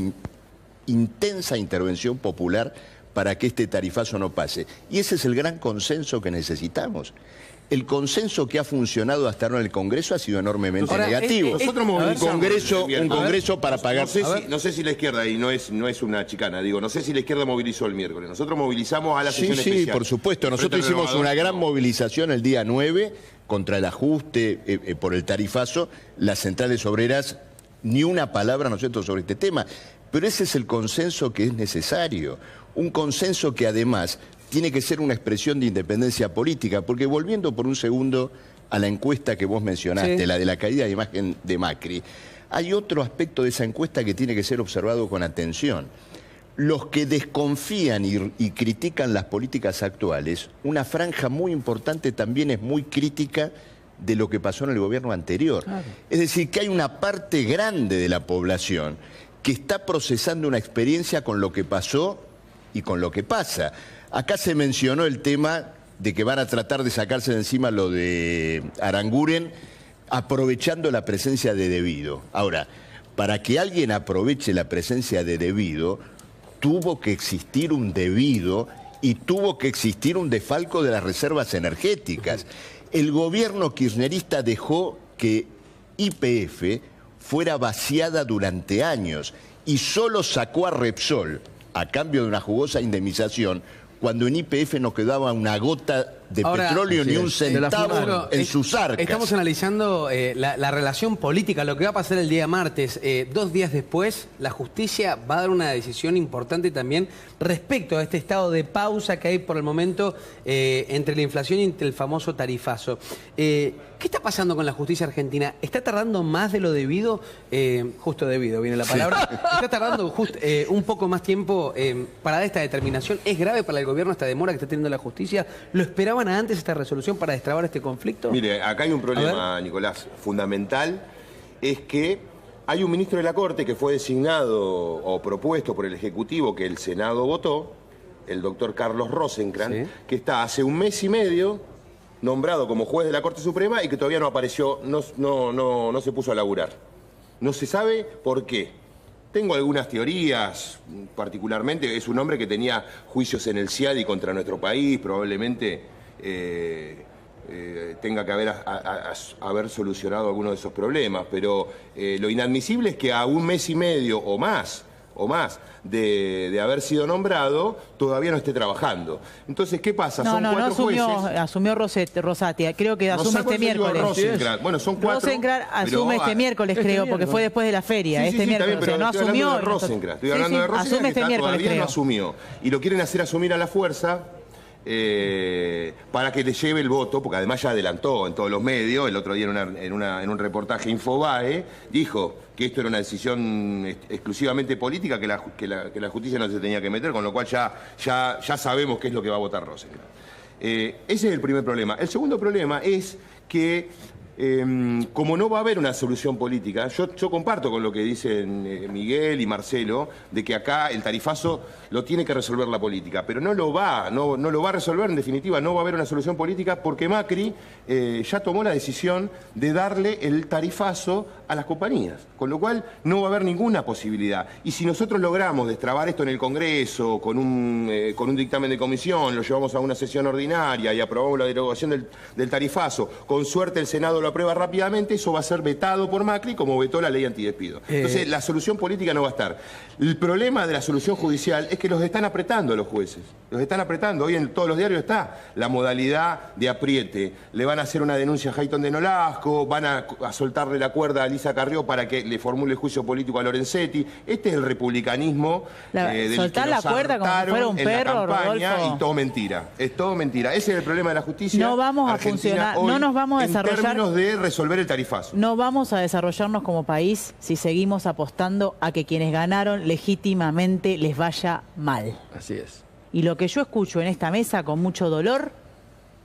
intensa intervención popular para que este tarifazo no pase. Y ese es el gran consenso que necesitamos. El consenso que ha funcionado hasta ahora en el Congreso ha sido enormemente negativo. Nosotros un congreso para pagar... No sé si la izquierda, y no es una chicana, digo, no sé si la izquierda movilizó el miércoles. Nosotros movilizamos a la sesión especial. Sí, por supuesto. Nosotros hicimos una gran movilización el día 9 contra el ajuste por el tarifazo. Las centrales obreras, ni una palabra, ¿no es cierto?, sobre este tema. Pero ese es el consenso que es necesario. Un consenso que además tiene que ser una expresión de independencia política, porque volviendo por un segundo a la encuesta que vos mencionaste, sí, la de la caída de imagen de Macri, hay otro aspecto de esa encuesta que tiene que ser observado con atención. Los que desconfían y critican las políticas actuales, una franja muy importante también es muy crítica de lo que pasó en el gobierno anterior. Claro. Es decir, que hay una parte grande de la población que está procesando una experiencia con lo que pasó y con lo que pasa. Acá se mencionó el tema de que van a tratar de sacarse de encima lo de Aranguren, aprovechando la presencia de Debido. Ahora, para que alguien aproveche la presencia de Debido, tuvo que existir un Debido y tuvo que existir un desfalco de las reservas energéticas. El gobierno kirchnerista dejó que YPF fuera vaciada durante años y solo sacó a Repsol a cambio de una jugosa indemnización cuando en YPF no quedaba una gota de petróleo ni un centavo en sus arcas. Estamos analizando la relación política, lo que va a pasar el día martes. 2 días después, la justicia va a dar una decisión importante también respecto a este estado de pausa que hay por el momento entre la inflación y entre el famoso tarifazo. ¿Qué está pasando con la justicia argentina? ¿Está tardando más de lo debido? Justo debido, viene la palabra. Sí. ¿Está tardando un poco más tiempo para dar esta determinación? ¿Es grave para el gobierno esta demora que está teniendo la justicia? ¿Lo esperaban antes esta resolución para destrabar este conflicto? Mire, acá hay un problema, Nicolás, fundamental, es que hay un ministro de la Corte que fue designado o propuesto por el Ejecutivo que el Senado votó, el doctor Carlos Rosenkrantz, que está hace 1 mes y medio nombrado como juez de la Corte Suprema y que todavía no apareció, no se puso a laburar. No se sabe por qué. Tengo algunas teorías, particularmente es un hombre que tenía juicios en el CIADI contra nuestro país, probablemente tenga que haber solucionado algunos de esos problemas, pero lo inadmisible es que a 1 mes y medio o más de haber sido nombrado, todavía no esté trabajando. Entonces, ¿qué pasa? Son 4 jueces. Asumió Rosati, creo que asume este miércoles. Bueno, son 4. Rosenkrantz asume este miércoles, creo, porque fue después de la feria, este miércoles. Pero no asumió. Estoy hablando de Rosenkrantz, asume este miércoles, todavía no asumió. Y lo quieren hacer asumir a la fuerza. Para que le lleve el voto, porque además ya adelantó en todos los medios, el otro día en un reportaje Infobae, dijo que esto era una decisión exclusivamente política, que la justicia no se tenía que meter, con lo cual ya sabemos qué es lo que va a votar Rosenkrantz. Ese es el primer problema. El segundo problema es que como no va a haber una solución política, yo comparto con lo que dicen Miguel y Marcelo, de que acá el tarifazo lo tiene que resolver la política, pero no lo va a resolver, en definitiva, no va a haber una solución política porque Macri ya tomó la decisión de darle el tarifazo a las compañías, con lo cual no va a haber ninguna posibilidad. Y si nosotros logramos destrabar esto en el Congreso, con un dictamen de comisión, lo llevamos a una sesión ordinaria y aprobamos la derogación del tarifazo, con suerte el Senado lo aprueba rápidamente, eso va a ser vetado por Macri como vetó la ley antidespido. Entonces la solución política no va a estar. El problema de la solución judicial es que los están apretando los jueces, los están apretando. Hoy en todos los diarios está la modalidad de apriete. Le van a hacer una denuncia a Hayton de Nolasco, van a soltarle la cuerda a Lisa Carrió para que le formule el juicio político a Lorenzetti. Este es el republicanismo del soltar que la nos cuerda como si fuera un perro, Rodolfo. Y todo mentira, es todo mentira. Ese es el problema de la justicia. No vamos a funcionar, no nos vamos a desarrollar en términos de resolver el tarifazo. No vamos a desarrollarnos como país si seguimos apostando a que quienes ganaron legítimamente les vaya mal. Así es. Y lo que yo escucho en esta mesa con mucho dolor,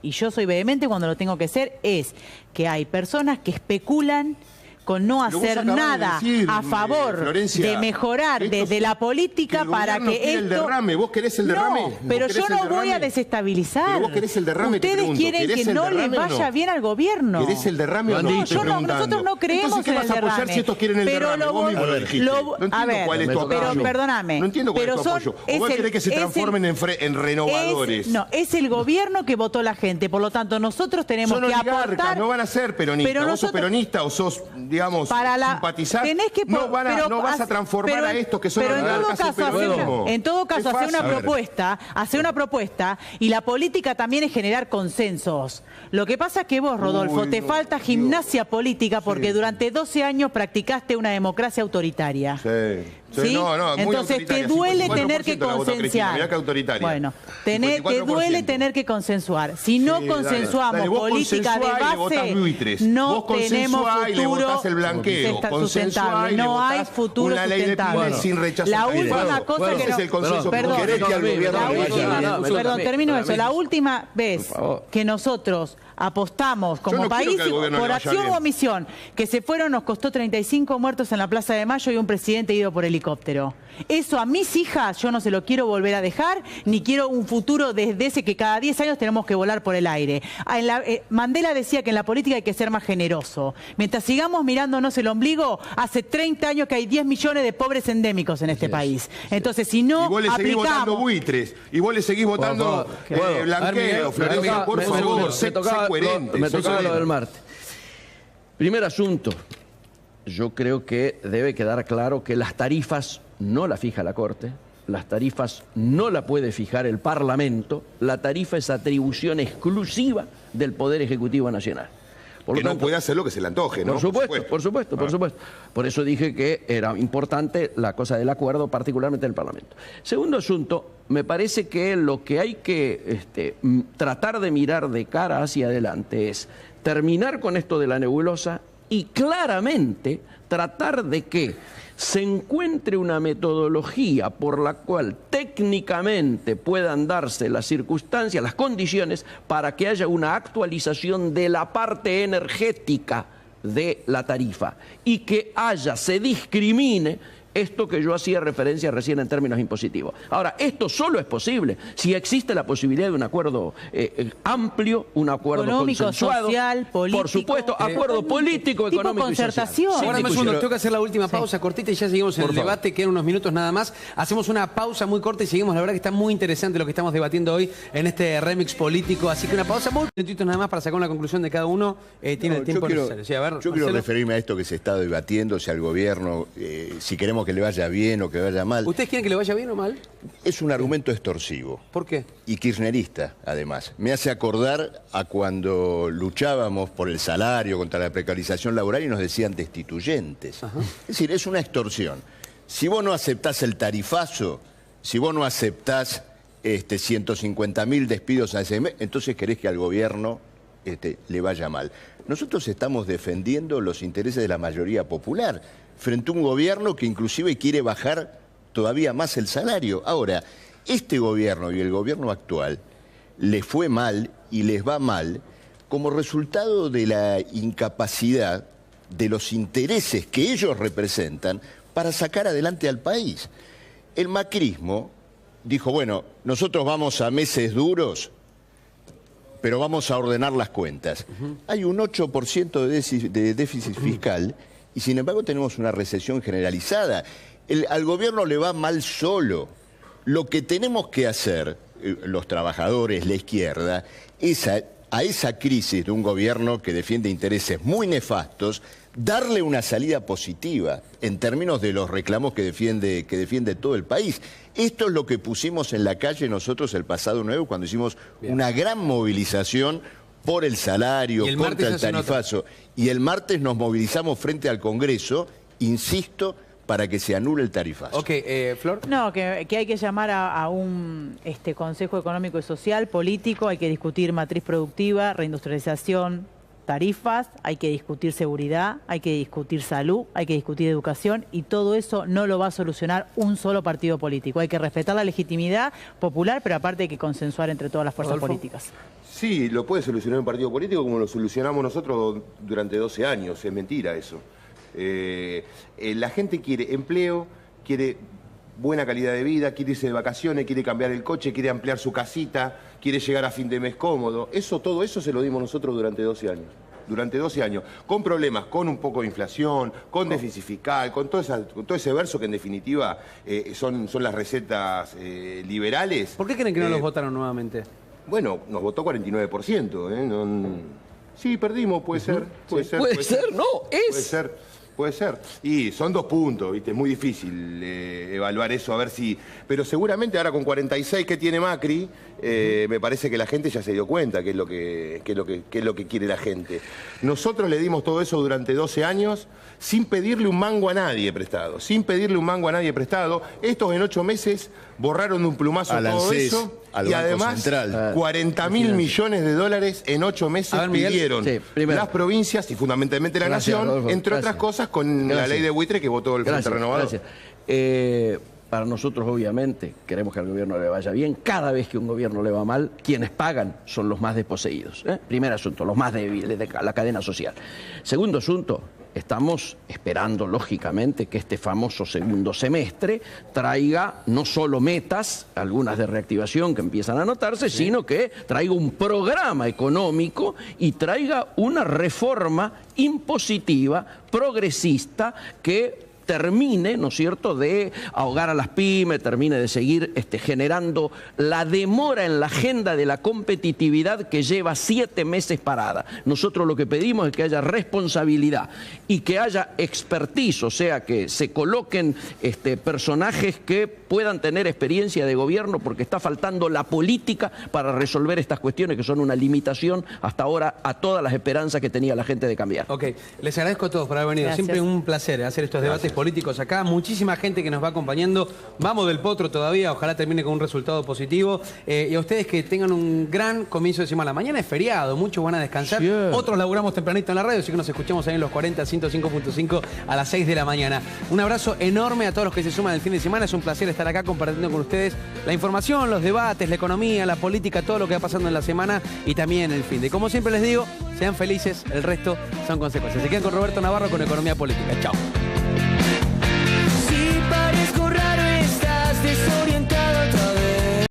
y yo soy vehemente cuando lo tengo que ser, es que hay personas que especulan con no hacer nada a favor de mejorar desde la política para que esto... el derrame. ¿Vos querés el derrame? No, pero yo no voy a desestabilizar. ¿Pero vos querés el derrame? Ustedes quieren que no les vaya bien al gobierno. ¿Querés el derrame o no? Nosotros no creemos en el derrame. ¿Qué vas a apoyar si estos quieren el derrame? Vos mismo lo dijiste. No entiendo cuál es tu apoyo. Pero perdóname. No entiendo cuál es tu apoyo. ¿O vos querés que se transformen en renovadores? No, es el gobierno que votó la gente. Por lo tanto, nosotros tenemos que aportar... No van a ser peronistas. Vos sos peronista o sos, digamos... simpatizar, no vas a transformar a estos que son en todo caso hacer una propuesta y la política también es generar consensos. Lo que pasa es que vos, Rodolfo, te falta gimnasia política porque durante 12 años practicaste una democracia autoritaria. ¿Sí? Entonces te duele tener que consensuar. Bueno, te duele tener que consensuar. Si no consensuamos política de base, no tenemos futuro sustentable. No hay futuro sustentable. La última cosa que termino eso. La última vez que nosotros apostamos como país por acción o omisión, que se fueron, nos costó 35 muertos en la Plaza de Mayo y un presidente ido por helicóptero. Eso a mis hijas yo no se lo quiero volver a dejar, ni quiero un futuro desde ese que cada 10 años tenemos que volar por el aire. Mandela decía que en la política hay que ser más generoso. Mientras sigamos mirándonos el ombligo, hace 30 años que hay 10 millones de pobres endémicos en este país. Entonces, si no aplicamos... Y vos le seguís votando buitres, y vos le seguís votando blanqueo, Florencia, por favor, sé coherente. Me tocaba lo del martes. Primer asunto, yo creo que debe quedar claro que las tarifas no las fija la Corte, las tarifas no la puede fijar el Parlamento, la tarifa es atribución exclusiva del Poder Ejecutivo Nacional. Que no puede hacer lo que se le antoje, ¿no? Por supuesto. Por eso dije que era importante la cosa del acuerdo, particularmente del Parlamento. Segundo asunto, me parece que lo que hay que tratar de mirar de cara hacia adelante es terminar con esto de la nebulosa y claramente tratar de que se encuentre una metodología por la cual técnicamente puedan darse las circunstancias, las condiciones para que haya una actualización de la parte energética de la tarifa y que se discrimine esto que yo hacía referencia recién en términos impositivos. Ahora, esto solo es posible si existe la posibilidad de un acuerdo amplio, un acuerdo económico, consensuado, social, político. por supuesto, acuerdo político, tipo económico concertación. y social. Ahora, tengo que hacer la última pausa cortita y ya seguimos en el debate, quedan unos minutos nada más. Hacemos una pausa muy corta y seguimos. La verdad que está muy interesante lo que estamos debatiendo hoy en este remix político, así que una pausa muy minutitos nada más para sacar una conclusión de cada uno. Tiene el tiempo necesario. Sí, a ver, yo quiero referirme a esto que se está debatiendo, si al gobierno, si queremos que le vaya bien o que le vaya mal. ¿Ustedes quieren que le vaya bien o mal? Es un argumento extorsivo. ¿Por qué? Y kirchnerista, además. Me hace acordar a cuando luchábamos por el salario, contra la precarización laboral y nos decían destituyentes. Ajá. Es decir, es una extorsión. Si vos no aceptás el tarifazo, si vos no aceptás 150.000 despidos a ese mes, entonces querés que al gobierno le vaya mal. Nosotros estamos defendiendo los intereses de la mayoría popular frente a un gobierno que inclusive quiere bajar todavía más el salario. Ahora, este gobierno y el gobierno actual les fue mal y les va mal como resultado de la incapacidad de los intereses que ellos representan para sacar adelante al país. El macrismo dijo, bueno, nosotros vamos a meses duros, pero vamos a ordenar las cuentas. Hay un 8% de déficit fiscal y sin embargo tenemos una recesión generalizada. Al gobierno le va mal solo. Lo que tenemos que hacer, los trabajadores, la izquierda, es a esa crisis de un gobierno que defiende intereses muy nefastos, darle una salida positiva en términos de los reclamos que defiende todo el país. Esto es lo que pusimos en la calle nosotros el pasado 9 cuando hicimos una gran movilización por el salario, contra el tarifazo. Y el martes nos movilizamos frente al Congreso, insisto, para que se anule el tarifazo. Ok, Flor. No, que hay que llamar a un Consejo Económico y Social, político, hay que discutir matriz productiva, reindustrialización, tarifas, hay que discutir seguridad, hay que discutir salud, hay que discutir educación y todo eso no lo va a solucionar un solo partido político. Hay que respetar la legitimidad popular, pero aparte hay que consensuar entre todas las fuerzas políticas. Sí, lo puede solucionar un partido político como lo solucionamos nosotros durante 12 años, es mentira eso. La gente quiere empleo, quiere buena calidad de vida, quiere irse de vacaciones, quiere cambiar el coche, quiere ampliar su casita, quiere llegar a fin de mes cómodo. Todo eso se lo dimos nosotros durante 12 años. Durante 12 años, con problemas, con un poco de inflación, con déficit fiscal, con todo ese verso que en definitiva son las recetas liberales. ¿Por qué creen que no los votaron nuevamente? Bueno, nos votó 49%. Sí, perdimos, puede ser. Puede ser, no, puede ser. Y son 2 puntos, ¿viste? Es muy difícil evaluar eso, a ver si... Pero seguramente ahora con 46 que tiene Macri, me parece que la gente ya se dio cuenta qué es lo que quiere la gente. Nosotros le dimos todo eso durante 12 años sin pedirle un mango a nadie prestado. Sin pedirle un mango a nadie prestado. Estos en 8 meses borraron de un plumazo todo eso. Y además, 40.000 millones de dólares en 8 meses pidieron las provincias y fundamentalmente la nación, Rodolfo, entre otras cosas, con la ley de buitre que votó el Frente Renovador. Para nosotros, obviamente, queremos que al gobierno le vaya bien. Cada vez que un gobierno le va mal, quienes pagan son los más desposeídos. Primer asunto, los más débiles de la cadena social. Segundo asunto, estamos esperando, lógicamente, que este famoso segundo semestre traiga no solo metas, algunas de reactivación que empiezan a notarse, sino que traiga un programa económico y traiga una reforma impositiva, progresista, que termine, ¿no es cierto?, de ahogar a las pymes, termine de seguir generando la demora en la agenda de la competitividad que lleva 7 meses parada. Nosotros lo que pedimos es que haya responsabilidad y que haya expertise, o sea, que se coloquen personajes que puedan tener experiencia de gobierno, porque está faltando la política para resolver estas cuestiones que son una limitación hasta ahora a todas las esperanzas que tenía la gente de cambiar. Ok, les agradezco a todos por haber venido. Gracias. Siempre un placer hacer estos debates. políticos acá, muchísima gente que nos va acompañando. Vamos del potro todavía, ojalá termine con un resultado positivo. Y a ustedes que tengan un gran comienzo de semana. Mañana es feriado, muchos van a descansar. Sí. Otros laburamos tempranito en la radio, así que nos escuchamos ahí en los 40, 105.5 a las 6 de la mañana. Un abrazo enorme a todos los que se suman el fin de semana. Es un placer estar acá compartiendo con ustedes la información, los debates, la economía, la política, todo lo que va pasando en la semana y también el fin de. Como siempre les digo, sean felices, el resto son consecuencias. Se quedan con Roberto Navarro con Economía Política. Chao.